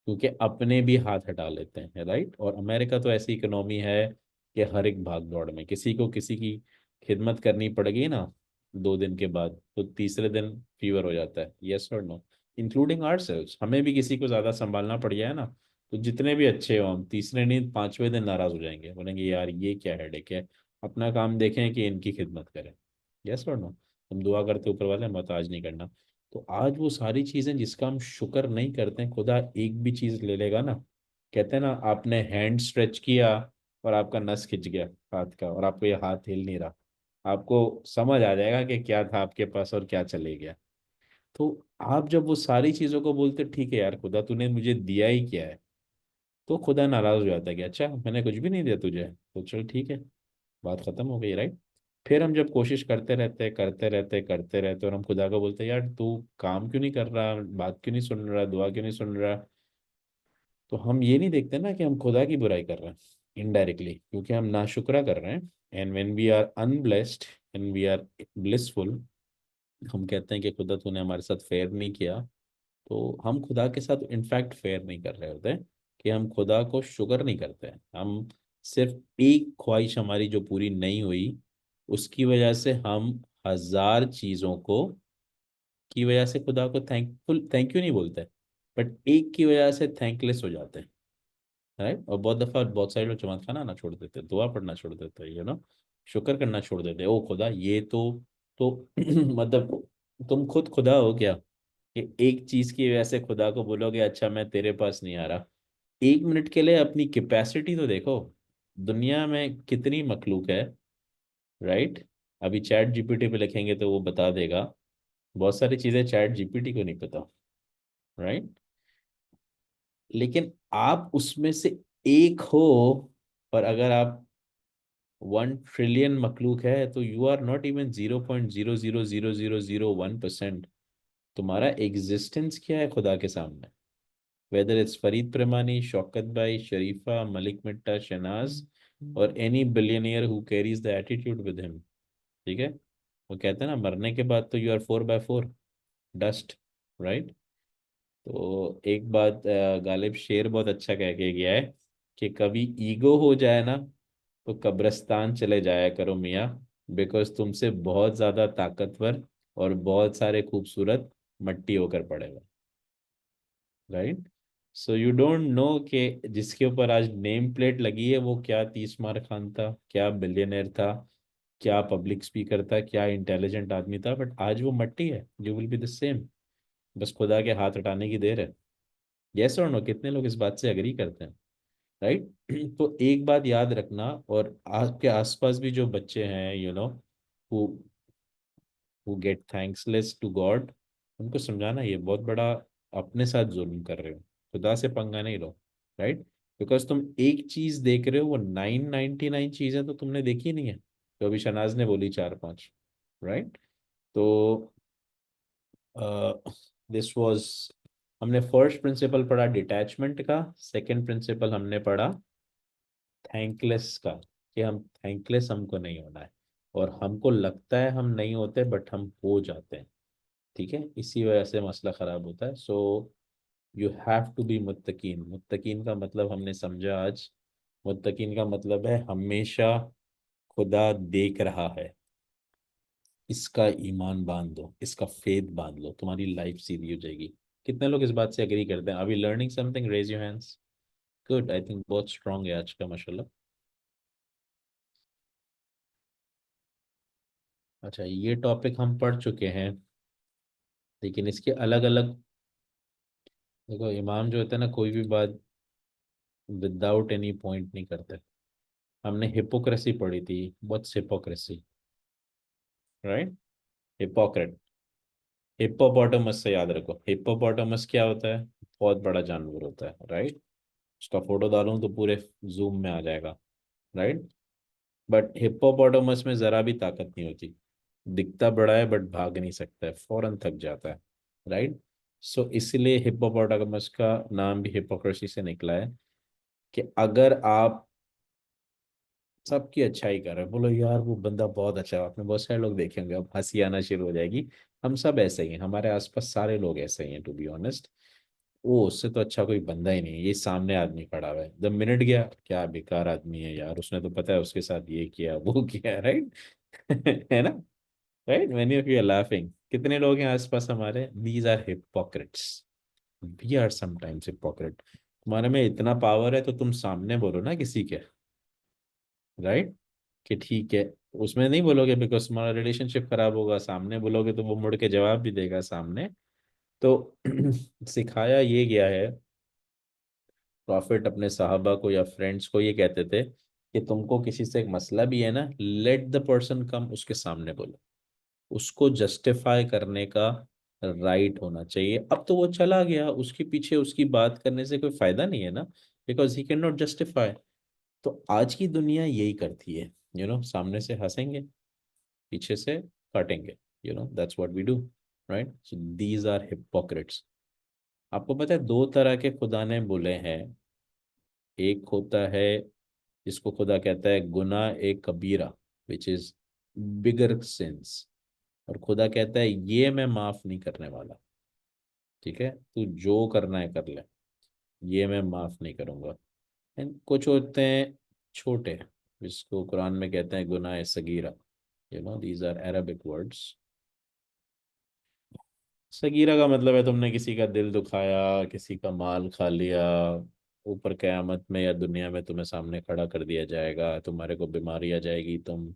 क्योंकि अपने भी हाथ हटा लेते हैं। राइट। और अमेरिका तो ऐसी इकोनॉमी है कि हर एक भाग दौड़ में किसी को किसी की खिदमत करनी पड़ेगी ना, 2 दिन के बाद तो तीसरे दिन फीवर हो जाता है, यस और नो, इंक्लूडिंग आवर सेल्व्स। हमें भी किसी को ज़्यादा संभालना पड़ गया है ना, तो जितने भी अच्छे हो हम, तीसरे नहीं 5वें दिन नाराज हो जाएंगे, बोलेंगे यार ये क्या हेडेक है, अपना काम देखें कि इनकी खिदमत करें। यस और नो? हम दुआ करते ऊपर वाले मत आज नहीं करना। तो आज वो सारी चीजें जिसका हम शुक्र नहीं करते हैं, खुदा एक भी चीज ले लेगा ना, कहते हैं ना, आपने हैंड स्ट्रेच किया और आपका नस खिंच गया हाथ का, और आपको ये हाथ हिल नहीं रहा, आपको समझ आ जाएगा कि क्या था आपके पास और क्या चले गया। तो आप जब वो सारी चीजों को बोलते ठीक है यार खुदा तूने मुझे दिया ही क्या है, तो खुदा नाराज हो जाता है कि अच्छा मैंने कुछ भी नहीं दिया तुझे, तो चल ठीक है, बात खत्म हो गई, राइट। फिर हम जब कोशिश करते रहते और हम खुदा को बोलते हैं यार तू काम क्यों नहीं कर रहा, बात क्यों नहीं सुन रहा, दुआ क्यों नहीं सुन रहा, तो हम ये नहीं देखते ना कि हम खुदा की बुराई कर रहे हैं इनडायरेक्टली, क्योंकि हम नाशुक्रा कर रहे हैं। And when we are unblessed and we are blissful, हम कहते हैं कि खुदा तूने हमारे साथ फेयर नहीं किया, तो हम खुदा के साथ इनफैक्ट फेयर नहीं कर रहे होते, कि हम खुदा को शुक्र नहीं करते हैं। हम सिर्फ एक ख्वाहिश हमारी जो पूरी नहीं हुई, उसकी वजह से हम हजार चीजों को की वजह से खुदा को थैंक यू नहीं बोलते, बट एक की वजह से थैंकलेस हो जाते हैं, राइट। और बहुत दफा बहुत सारे लोग जमात खाना ना छोड़ देते, दुआ पढ़ना छोड़ देते, शुक्र करना छोड़ देते, ओ खुदा ये तो मतलब तुम खुद खुदा हो क्या, कि एक चीज की वजह से खुदा को बोलोगे अच्छा मैं तेरे पास नहीं आ रहा। 1 मिनट के लिए अपनी कैपेसिटी तो देखो, दुनिया में कितनी मखलूक है, राइट। अभी चैट जीपीटी पे लिखेंगे तो वो बता देगा, बहुत सारी चीजें चैट जीपीटी को नहीं पता, राइट। लेकिन आप उसमें से एक हो, और अगर आप 1 ट्रिलियन मखलूक है तो यू आर नॉट इवन 0.000001%। तुम्हारा एग्जिस्टेंस क्या है खुदा के सामने, वेदर इट्स फरीद प्रमानी, शौकत भाई, शरीफा, मलिक मिट्टा, शनाज, और any billionaire who carries the attitude with him, ठीक है। वो कहते हैं ना मरने के बाद तो यू आर 4/4 डस्ट, राइट। तो एक बात गालिब शेर बहुत अच्छा कह के गया है, कि कभी ईगो हो जाए ना तो कब्रिस्तान चले जाया करो मियाँ, बिकॉज तुमसे बहुत ज्यादा ताकतवर और बहुत सारे खूबसूरत मट्टी होकर पड़े हुए, right. So you don't know कि जिसके ऊपर आज नेम प्लेट लगी है वो क्या तीसमार खान था, क्या बिलियनर था, क्या पब्लिक स्पीकर था, क्या इंटेलिजेंट आदमी था, बट आज वो मट्टी है, you will be the same, बस खुदा के हाथ हटाने की देर है। यस और नो? कितने लोग इस बात से अग्री करते हैं, राइट। तो एक बात याद रखना, और आपके आसपास भी जो बच्चे हैं who who get thankless to God, उनको समझाना ये बहुत बड़ा अपने साथ जुल्म कर रहे हो, खुदा से पंगा नहीं लो, राइट। बिकॉज तुम एक चीज देख रहे हो, वो 999 चीजें तो तुमने देखी नहीं है, तो अभी शनाज ने बोली 4-5, राइट। तो दिस वाज, हमने फर्स्ट प्रिंसिपल पढ़ा डिटैचमेंट का, सेकंड प्रिंसिपल हमने पढ़ा थैंकलेस का, कि हम थैंकलेस हमको नहीं होना है, और हमको लगता है हम नहीं होते बट हम हो जाते हैं, ठीक है, इसी वजह से मसला खराब होता है। So you have to be मुत्तकीन। मुत्तकीन का मतलब हमने समझा आज, मुत्तकीन का मतलब है हमेशा खुदा देख रहा है, इसका ईमान बांध दो, इसका फेथ बांध लो, तुम्हारी लाइफ सीधी हो जाएगी। कितने लोग इस बात से एग्री करते हैं? अभी learning something, raise your hands. Good, I think बहुत स्ट्रांग है आज का माशाल्लाह। अच्छा, ये टॉपिक हम पढ़ चुके हैं, लेकिन इसके अलग अलग, देखो इमाम जो होता है ना, कोई भी बात विदाउट एनी पॉइंट नहीं करते। हमने हिपोक्रेसी पढ़ी थी, what's hypocrisy, right. Hypocrite, hippopotamus से याद रखो, हिप्पोपोटामस क्या होता है, बहुत बड़ा जानवर होता है, राइट। उसका फोटो डालूं तो पूरे जूम में आ जाएगा, राइट। बट हिप्पोपोटामस में जरा भी ताकत नहीं होती, दिखता बड़ा है बट भाग नहीं सकता है, फौरन थक जाता है, राइट। सो इसलिए हिप्पोपोटामस का नाम भी हिपोक्रेसी से निकला है, कि अगर आप सबकी अच्छाई कर रहे हैं, बोलो यार वो बंदा बहुत अच्छा है, आपने बहुत सारे लोग देखे होंगे, अब हंसी आना शुरू हो जाएगी। हम सब ऐसे ही हैं, हमारे आसपास सारे लोग ऐसे ही हैं, टू बी ऑनेस्ट। वो उससे तो अच्छा कोई बंदा ही नहीं है, ये सामने आदमी खड़ा हुआ है, 2 मिनट गया, क्या बेकार आदमी है यार, उसने तो पता है उसके साथ ये किया वो किया, राइट। है ना, right. Many of you are laughing, कितने लोग हैं आसपास हमारे, these are hypocrites, we are sometimes hypocrite. तुम्हारे में इतना पावर है तो तुम सामने बोलो ना किसी के, राइट, कि ठीक है। उसमें नहीं बोलोगे बिकॉज तुम्हारा रिलेशनशिप खराब होगा, सामने बोलोगे तो वो मुड़ के जवाब भी देगा सामने। तो सिखाया ये गया है, प्रॉफिट अपने साहबा को या फ्रेंड्स को ये कहते थे कि तुमको किसी से एक मसला भी है ना, लेट द पर्सन कम, उसके सामने बोलो। उसको जस्टिफाई करने का राइट होना चाहिए। अब तो वो चला गया, उसके पीछे उसकी बात करने से कोई फायदा नहीं है ना, because he can not justify. तो आज की दुनिया यही करती है, सामने से हंसेंगे, पीछे से काटेंगे, that's what we do, right. So these are hypocrites. आपको पता है दो तरह के खुदा ने बोले हैं। एक होता है जिसको खुदा कहता है गुनाह एक कबीरा, विच इज बिगर सिंस, और खुदा कहता है ये मैं माफ नहीं करने वाला। ठीक है, तू जो करना है कर ले, ये मैं माफ नहीं करूंगा। एंड कुछ होते हैं छोटे, जिसको कुरान में कहते हैं गुनाह सगीरा। These are Arabic words. सगीरा का मतलब है तुमने किसी का दिल दुखाया, किसी का माल खा लिया, ऊपर कयामत में या दुनिया में तुम्हें सामने खड़ा कर दिया जाएगा, तुम्हारे को बीमारी आ जाएगी, तुम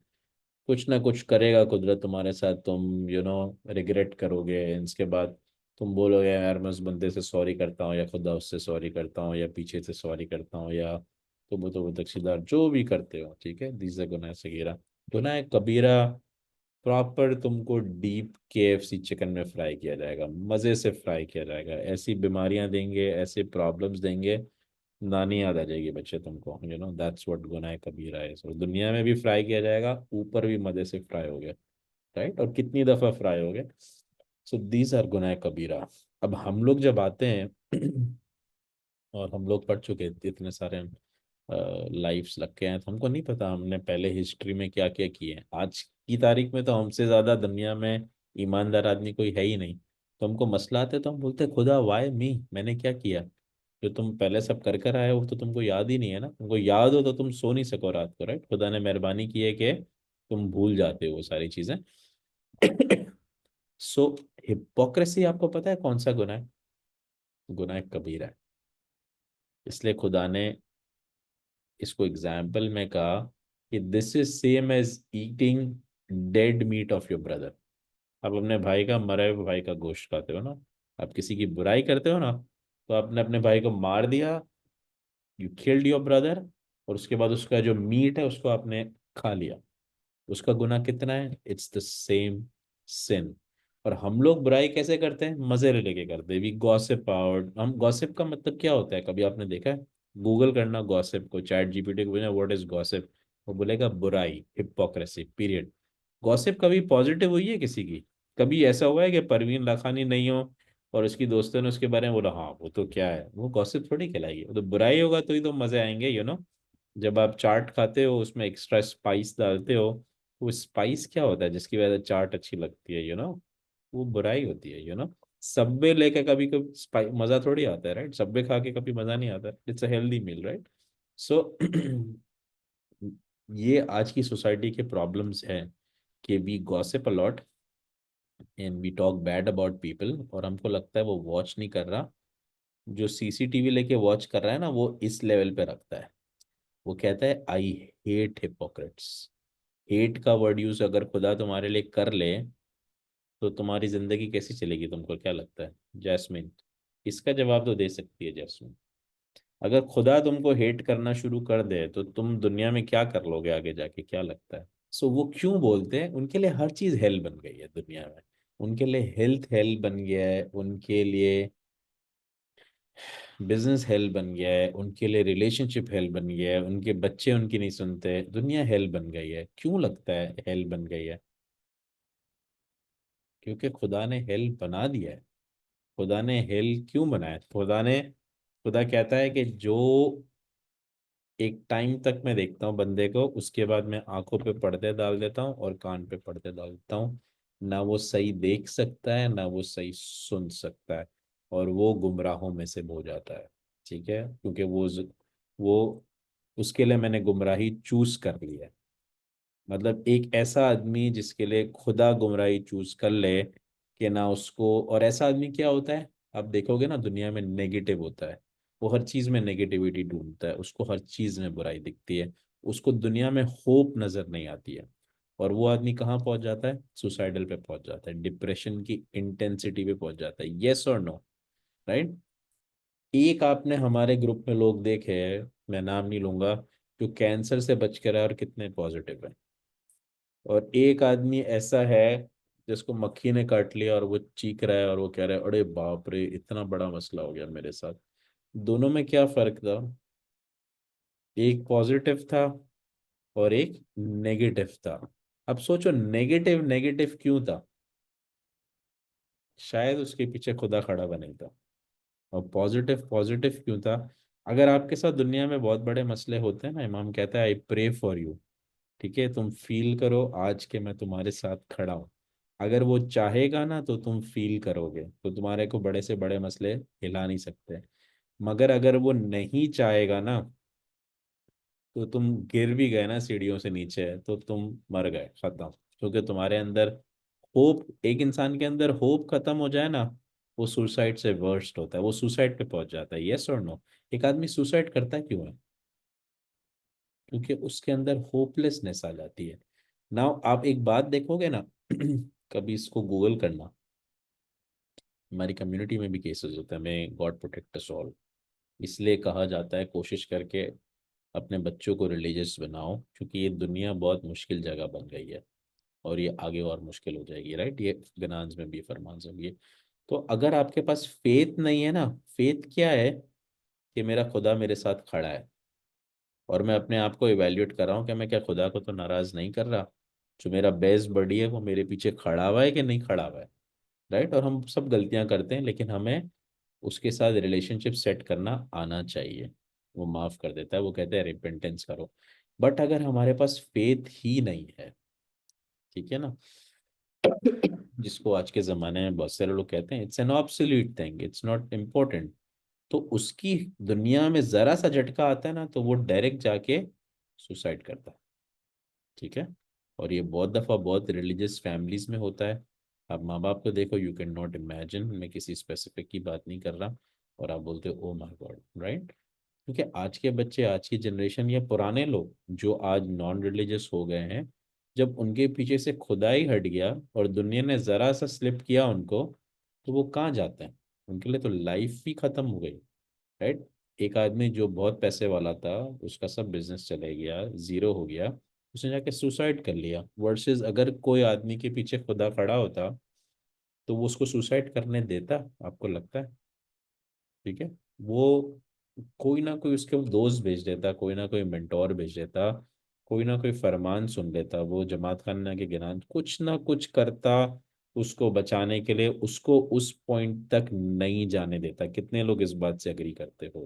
कुछ ना कुछ करेगा कुदरत तुम्हारे साथ, तुम रिग्रेट करोगे। इसके बाद तुम बोलोगे यार मैं उस बंदे से सॉरी करता हूँ, या खुदा उससे सॉरी करता हूँ, या पीछे से सॉरी करता हूँ, या तुम तो तकसीदार जो भी करते हो। ठीक है, दीज गुनाह सगीरा। गुनाह कबीरा प्रॉपर तुमको डीप KFC चिकन में फ्राई किया जाएगा, मज़े से फ्राई किया जाएगा, ऐसी बीमारियां देंगे, ऐसे प्रॉब्लम्स देंगे, नानी याद आ जाएगी बच्चे तुमको। दैट्स व्हाट गुनाह कबीरा है। सो दुनिया में भी फ्राई किया जाएगा, ऊपर भी मज़े से फ्राई हो गया, राइट, और कितनी दफ़ा फ्राई हो गए। सो दीज आर गुनाह कबीरा। अब हम लोग जब आते हैं और हम लोग पढ़ चुके हैं इतने सारे लाइफ्स लग के हैं, तो हमको नहीं पता हमने पहले हिस्ट्री में क्या क्या किए हैं। आज की तारीख में तो हमसे ज़्यादा दुनिया में ईमानदार आदमी कोई है ही नहीं। तो हमको मसला आता है तो हम बोलते हैं खुदा वाई मी, मैंने क्या किया। जो तुम पहले सब कर कर आए हो तो तुमको याद ही नहीं है ना। तुमको याद हो तो तुम सो नहीं सको रात को, राइट। खुदा ने मेहरबानी की है कि तुम भूल जाते हो वो सारी चीज़ें। सो हिपोक्रेसी आपको पता है कौन सा गुनाह है? गुनाह कबीरा है। इसलिए खुदा ने इसको एग्जाम्पल में कहा कि this is same as eating dead meat of your brother. आप अपने भाई का, मरे हुए भाई का गोश्त खाते हो ना, आप किसी की बुराई करते हो ना, तो आपने अपने भाई को मार दिया, यू किल्ड योर ब्रदर, और उसके बाद उसका जो मीट है उसको आपने खा लिया। उसका गुनाह कितना है? इट्स द सेम सिन। और हम लोग बुराई कैसे करते हैं? मजे लेके करते हैं। We gossip out. हम गॉसिप का मतलब क्या होता है, कभी आपने देखा है? गूगल करना गॉसिप को, ChatGPT को बोलना व्हाट इज गॉसिप, वो बोलेगा बुराई, हिपोक्रेसी, पीरियड। गॉसिप कभी पॉजिटिव हुई है किसी की? कभी ऐसा हुआ है कि परवीन लाखानी नहीं हो और उसकी दोस्तों ने उसके बारे में बोला हाँ वो तो क्या है, वो गॉसिप थोड़ी कहलाएगी, वो तो बुराई होगा तो ही तो मजे आएंगे। जब आप चाट खाते हो उसमें एक्स्ट्रा स्पाइस डालते हो, वो स्पाइस क्या होता है जिसकी वजह से चाट अच्छी लगती है, वो बुराई होती है। सब्वे लेके कभी कभी स्पाइस मजा थोड़ी आता है, राइट। सब्वे खा के कभी मजा नहीं आता, it's a healthy meal, right. So ये आज की सोसाइटी के प्रॉब्लम्स हैं कि we gossip a lot and we talk bad about people, और हमको लगता है वो वॉच नहीं कर रहा। जो CCTV लेके वॉच कर रहा है ना, वो इस लेवल पे रखता है। वो कहता है आई हेट हिपोक्रेट्स। हेट का वर्ड यूज अगर खुदा तुम्हारे लिए कर ले तो तुम्हारी जिंदगी कैसी चलेगी, तुमको क्या लगता है जैस्मिन? इसका जवाब तो दे सकती है जैस्मिन। अगर खुदा तुमको हेट करना शुरू कर दे तो तुम दुनिया में क्या कर लोगे आगे जाके, क्या लगता है? सो वो क्यों बोलते हैं? उनके लिए हर चीज हेल बन गई है दुनिया में। उनके लिए हेल्थ हेल बन गया है, उनके लिए बिजनेस हेल बन गया है, उनके लिए रिलेशनशिप हेल बन गया है, उनके बच्चे उनकी नहीं सुनते, दुनिया हेल बन गई है। क्यों लगता है हेल बन गई है? क्योंकि खुदा ने हेल बना दिया है। खुदा ने हेल क्यों बनाया? खुदा कहता है कि जो एक टाइम तक मैं देखता हूँ बंदे को, उसके बाद मैं आंखों पे पर्दे डाल देता हूँ और कान पे पर्दे डाल देता हूँ। ना वो सही देख सकता है, ना वो सही सुन सकता है, और वो गुमराहों में से हो जाता है। ठीक है, क्योंकि वो उसके लिए मैंने गुमराही चूज कर लिया है। मतलब एक ऐसा आदमी जिसके लिए खुदा गुमराही चूज कर ले कि ना उसको, और ऐसा आदमी क्या होता है, आप देखोगे ना दुनिया में नेगेटिव होता है। वो हर चीज में नेगेटिविटी ढूंढता है, उसको हर चीज में बुराई दिखती है, उसको दुनिया में होप नजर नहीं आती है। और वो आदमी कहाँ पहुंच जाता है? सुसाइडल पे पहुंच जाता है, डिप्रेशन की इंटेंसिटी पे पहुंच जाता है। यस और नो? राइट। एक आपने हमारे ग्रुप में लोग देखे हैं, मैं नाम नहीं लूंगा, जो कैंसर से बच कर है और कितने पॉजिटिव है। और एक आदमी ऐसा है जिसको मक्खी ने काट लिया और वो चीख रहा है और वो कह रहा है अरे बाप रे इतना बड़ा मसला हो गया मेरे साथ। दोनों में क्या फर्क था? एक पॉजिटिव था और एक नेगेटिव था। अब सोचो नेगेटिव नेगेटिव क्यों था? शायद उसके पीछे खुदा खड़ा बने था। और पॉजिटिव पॉजिटिव क्यों था? अगर आपके साथ दुनिया में बहुत बड़े मसले होते हैं ना, इमाम कहता है आई प्रे फॉर यू, ठीक है, तुम फील करो आज के मैं तुम्हारे साथ खड़ा हूँ। अगर वो चाहेगा ना तो तुम फील करोगे, तो तुम्हारे को बड़े से बड़े मसले हिला नहीं सकते। मगर अगर वो नहीं चाहेगा ना, तो तुम गिर भी गए ना सीढ़ियों से नीचे तो तुम मर गए, खत्म। क्योंकि तुम्हारे अंदर होप, एक इंसान के अंदर होप खत्म हो जाए ना, वो सुसाइड से वर्स्ट होता है, वो सुसाइड पे पहुंच जाता है। यस और नो? एक आदमी सुसाइड करता क्यों है? क्योंकि उसके अंदर होपलेसनेस आ जाती है। नाउ आप एक बात देखोगे ना, कभी इसको गूगल करना, हमारी कम्युनिटी में भी केसेस होते हैं, हमें गॉड प्रोटेक्ट अस ऑल इसलिए कहा जाता है, कोशिश करके अपने बच्चों को रिलीजियस बनाओ, क्योंकि ये दुनिया बहुत मुश्किल जगह बन गई है और ये आगे और मुश्किल हो जाएगी। राइट, ये गनाज में भी फरमान सब ये। तो अगर आपके पास फेथ नहीं है ना, फेथ क्या है? कि मेरा खुदा मेरे साथ खड़ा है और मैं अपने आप को इवेल्युएट कर रहा हूँ कि मैं क्या खुदा को तो नाराज नहीं कर रहा, जो मेरा बेस्ट बडी है वो मेरे पीछे खड़ा हुआ है कि नहीं खड़ा हुआ है। राइट। और हम सब गलतियां करते हैं, लेकिन हमें उसके साथ रिलेशनशिप सेट करना आना चाहिए। वो माफ कर देता है, वो कहते हैं रिपेंटेंस करो। बट अगर हमारे पास फेथ ही नहीं है, ठीक है ना, जिसको आज के ज़माने में बहुत सारे लोग कहते हैं it's an absolute thing, it's not important, तो उसकी दुनिया में ज़रा सा झटका आता है ना तो वो डायरेक्ट जाके सुसाइड करता है। ठीक है। और ये बहुत दफ़ा बहुत रिलीजियस फैमिलीज में होता है। आप माँ बाप को देखो, यू कैन नॉट इमेजिन, मैं किसी स्पेसिफिक की बात नहीं कर रहा, और आप बोलते हो ओ माय गॉड। राइट। क्योंकि आज के बच्चे, आज की जनरेशन या पुराने लोग जो आज नॉन रिलीजियस हो गए हैं, जब उनके पीछे से खुदा ही हट गया और दुनिया ने ज़रा सा स्लिप किया उनको, तो वो कहाँ जाते हैं? उनके लिए तो लाइफ ही खत्म हो गई। राइट। एक आदमी जो बहुत पैसे वाला था, उसका सब बिजनेस चले गया, जीरो हो गया, उसने जाके सुसाइड कर लिया। वर्सेस अगर कोई आदमी के पीछे खुदा खड़ा होता तो वो उसको सुसाइड करने देता? आपको लगता है? ठीक है। वो कोई ना कोई उसके दोस्त भेज देता, कोई ना कोई मेंटोर भेज देता, कोई ना कोई फरमान सुन लेता, वो जमात खाना के गिनान कुछ ना कुछ करता उसको बचाने के लिए, उसको उस पॉइंट तक नहीं जाने देता। कितने लोग इस बात से एग्री करते हो?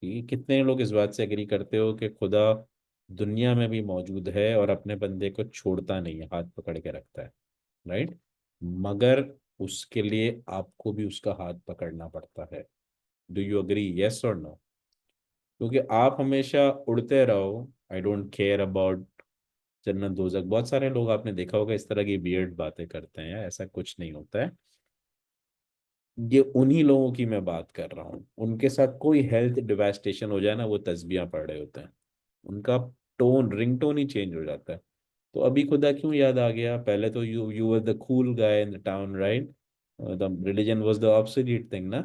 कि कितने लोग इस बात से एग्री करते हो कि खुदा दुनिया में भी मौजूद है और अपने बंदे को छोड़ता नहीं है, हाथ पकड़ के रखता है। राइट। मगर उसके लिए आपको भी उसका हाथ पकड़ना पड़ता है। Do you agree? यस और नो? क्योंकि आप हमेशा उड़ते रहो, आई डोंट केयर अबाउट जन्नत दोजक, बहुत सारे लोग आपने देखा होगा इस तरह की वियर्ड बातें करते हैं, ऐसा कुछ नहीं होता है। ये उन्हीं लोगों की मैं बात कर रहा हूँ, उनके साथ कोई हेल्थ डिवास्टेशन हो जाए ना, वो तस्बीहां पढ़ रहे होते हैं, उनका टोन, रिंग टोन ही चेंज हो जाता है। तो अभी खुदा क्यों याद आ गया? पहले तो you you were the cool guy in the town, right? The religion was the absolute thing ना।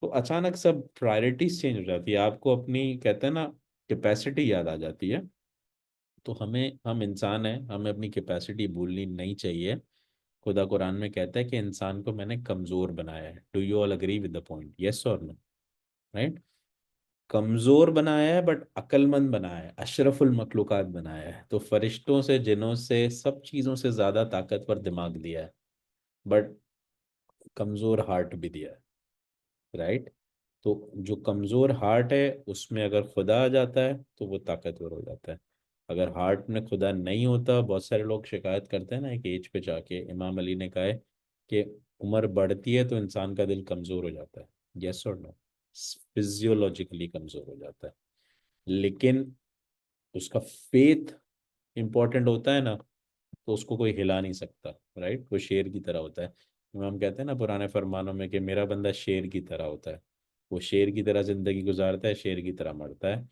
तो अचानक सब प्रायोरिटीज चेंज हो जाती है, आपको अपनी, कहते हैं ना, कैपेसिटी याद आ जाती है। तो हमें, हम इंसान हैं, हमें अपनी कैपेसिटी भूलनी नहीं चाहिए। खुदा कुरान में कहता है कि इंसान को मैंने कमजोर बनाया है। Do you all agree with the point? Yes और नो? राइट। कमजोर बनाया है बट अक्लमंद बनाया है, अशरफुल मखलूकात बनाया है, तो फरिश्तों से, जिन्हों से, सब चीजों से ज्यादा ताकतवर दिमाग दिया है, बट कमजोर हार्ट भी दिया है। राइट। तो जो कमजोर हार्ट है उसमें अगर खुदा आ जाता है तो वो ताकतवर हो जाता है। अगर हार्ट में खुदा नहीं होता, बहुत सारे लोग शिकायत करते हैं ना एक एज पे जाके, इमाम अली ने कहा है कि उम्र बढ़ती है तो इंसान का दिल कमजोर हो जाता है। यस और नो? फिजियोलॉजिकली कमजोर हो जाता है। लेकिन उसका फेथ इंपॉर्टेंट होता है ना, तो उसको कोई हिला नहीं सकता। राइट। वो शेर की तरह होता है। इमाम कहते हैं ना पुराने फरमानों में कि मेरा बंदा शेर की तरह होता है, वो शेर की तरह जिंदगी गुजारता है, शेर की तरह मरता है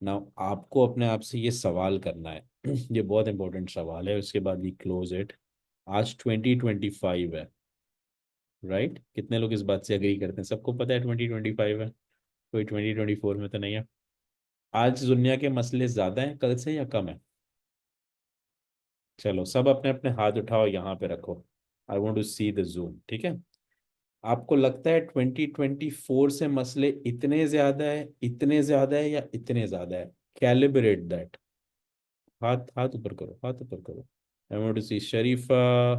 ना। आपको अपने आप से ये सवाल करना है ये बहुत इंपॉर्टेंट सवाल है, उसके बाद वी क्लोज इट। आज 2025 है, राइट? कितने लोग इस बात से अग्री करते हैं? सबको पता है 2025 है, कोई 2024 में तो नहीं है। आज दुनिया के मसले ज्यादा हैं कल से या कम है? चलो सब अपने अपने हाथ उठाओ, यहाँ पे रखो। I want to see the zoom, ठीक है? आपको लगता है 2024 से मसले इतने ज्यादा है, इतने ज्यादा है या इतने ज्यादा है? Calibrate that. हाथ हाथ ऊपर करो, हाथ ऊपर करो। आई वांट टू सी शरीफा,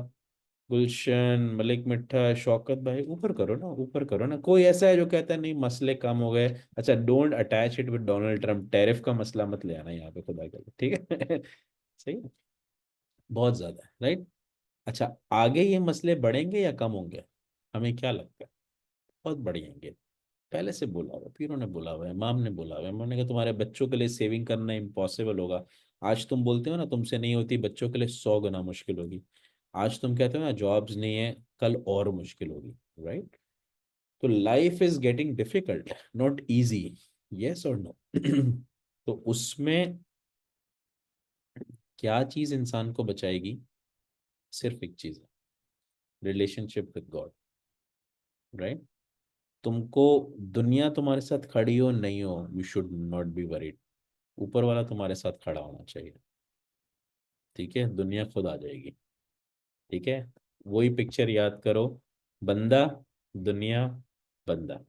गुलशन, मलिक मिठा, शौकत भाई, ऊपर करो ना, ऊपर करो ना। कोई ऐसा है जो कहता है नहीं मसले कम हो गए? अच्छा, don't attach it with Donald Trump, tariff का मसला मत ले आना यहाँ पे, खुदा के लिए, ठीक है? सही है, बहुत ज्यादा है, राइट? अच्छा, आगे ये मसले बढ़ेंगे या कम होंगे? हमें क्या लगता है? बहुत बढ़ेंगे। पहले से बोला हुआ, पीरों ने बोला हुआ है, इमाम ने बोला हुआ है। उन्होंने कहा तुम्हारे बच्चों के लिए सेविंग करना इम्पॉसिबल होगा। आज तुम बोलते हो ना तुमसे नहीं होती, बच्चों के लिए 100 गुना मुश्किल होगी। आज तुम कहते हो ना जॉब्स नहीं है, कल और मुश्किल होगी, राइट? तो life is getting difficult, not easy. Yes और नो? तो उसमें क्या चीज इंसान को बचाएगी? सिर्फ एक चीज है, रिलेशनशिप विद गॉड, राइट? तुमको दुनिया तुम्हारे साथ खड़ी हो नहीं हो, you should not be worried. ऊपर वाला तुम्हारे साथ खड़ा होना चाहिए, ठीक है? दुनिया खुद आ जाएगी, ठीक है? वही पिक्चर याद करो, बंदा, दुनिया, बंदा,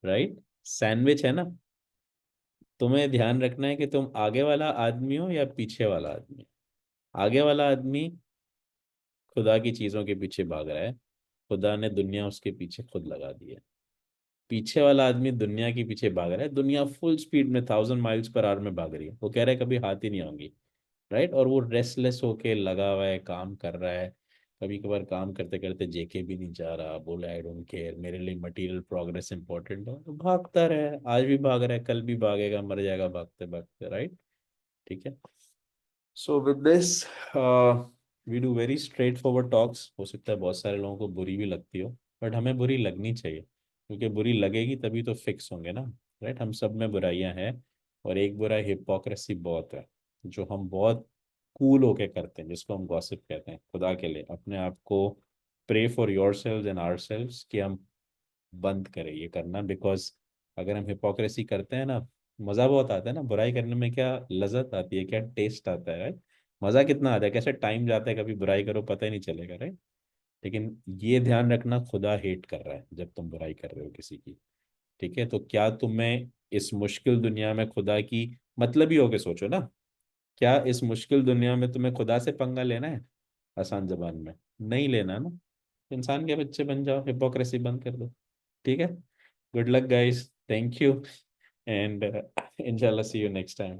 राइट? सैंडविच है ना? तुम्हें ध्यान रखना है कि तुम आगे वाला आदमी हो या पीछे वाला आदमी। आगे वाला आदमी खुदा की चीजों के पीछे भाग रहा है, खुदा ने दुनिया उसके पीछे खुद लगा दी है। पीछे वाला आदमी दुनिया के पीछे भाग रहा है, दुनिया फुल स्पीड में 1000 माइल्स पर आवर में भाग रही है, वो कह रहा है कभी हाथ ही नहीं आऊंगी, राइट? और वो रेस्टलेस होके लगा हुआ है, काम कर रहा है। कभी कभार काम करते करते जेके भी नहीं जा रहा, बोले आई डोंट केयर, मेरे लिए मटेरियल प्रोग्रेस इंपॉर्टेंट है, तो भागता रहे। आज भी भाग रहा है, कल भी भागेगा, मर जाएगा भागते भागते, राइट? ठीक है। So with this we do very straight forward talks. हो सकता है बहुत सारे लोगों को बुरी भी लगती हो, बट हमें बुरी लगनी चाहिए, क्योंकि बुरी लगेगी तभी तो फिक्स होंगे ना, राइट? हम सब में बुराइयां हैं, और एक बुराई हिपोक्रेसी बहुत है, जो हम बहुत कूल होके करते हैं, जिसको हम गॉसिप कहते हैं। खुदा के लिए अपने आप को pray for yourselves and ourselves कि हम बंद करें ये करना, बिकॉज अगर हम हिपोक्रेसी करते हैं ना, मज़ा बहुत आता है ना बुराई करने में, क्या लज्जत आती है, क्या टेस्ट आता है, राइट? मज़ा कितना आता है, कैसे टाइम जाता है, कभी बुराई करो पता ही नहीं चलेगा, राइट? लेकिन ये ध्यान रखना, खुदा हेट कर रहा है जब तुम बुराई कर रहे हो किसी की, ठीक है? तो क्या तुम्हें इस मुश्किल दुनिया में खुदा की, मतलब ही होके सोचो ना, क्या इस मुश्किल दुनिया में तुम्हें खुदा से पंगा लेना है? आसान जबान में नहीं लेना ना। इंसान के बच्चे बन जाओ, हिपोक्रेसी बंद कर दो, ठीक है? Good luck guys, thank you, and इंशाल्लाह सी यू नेक्स्ट टाइम।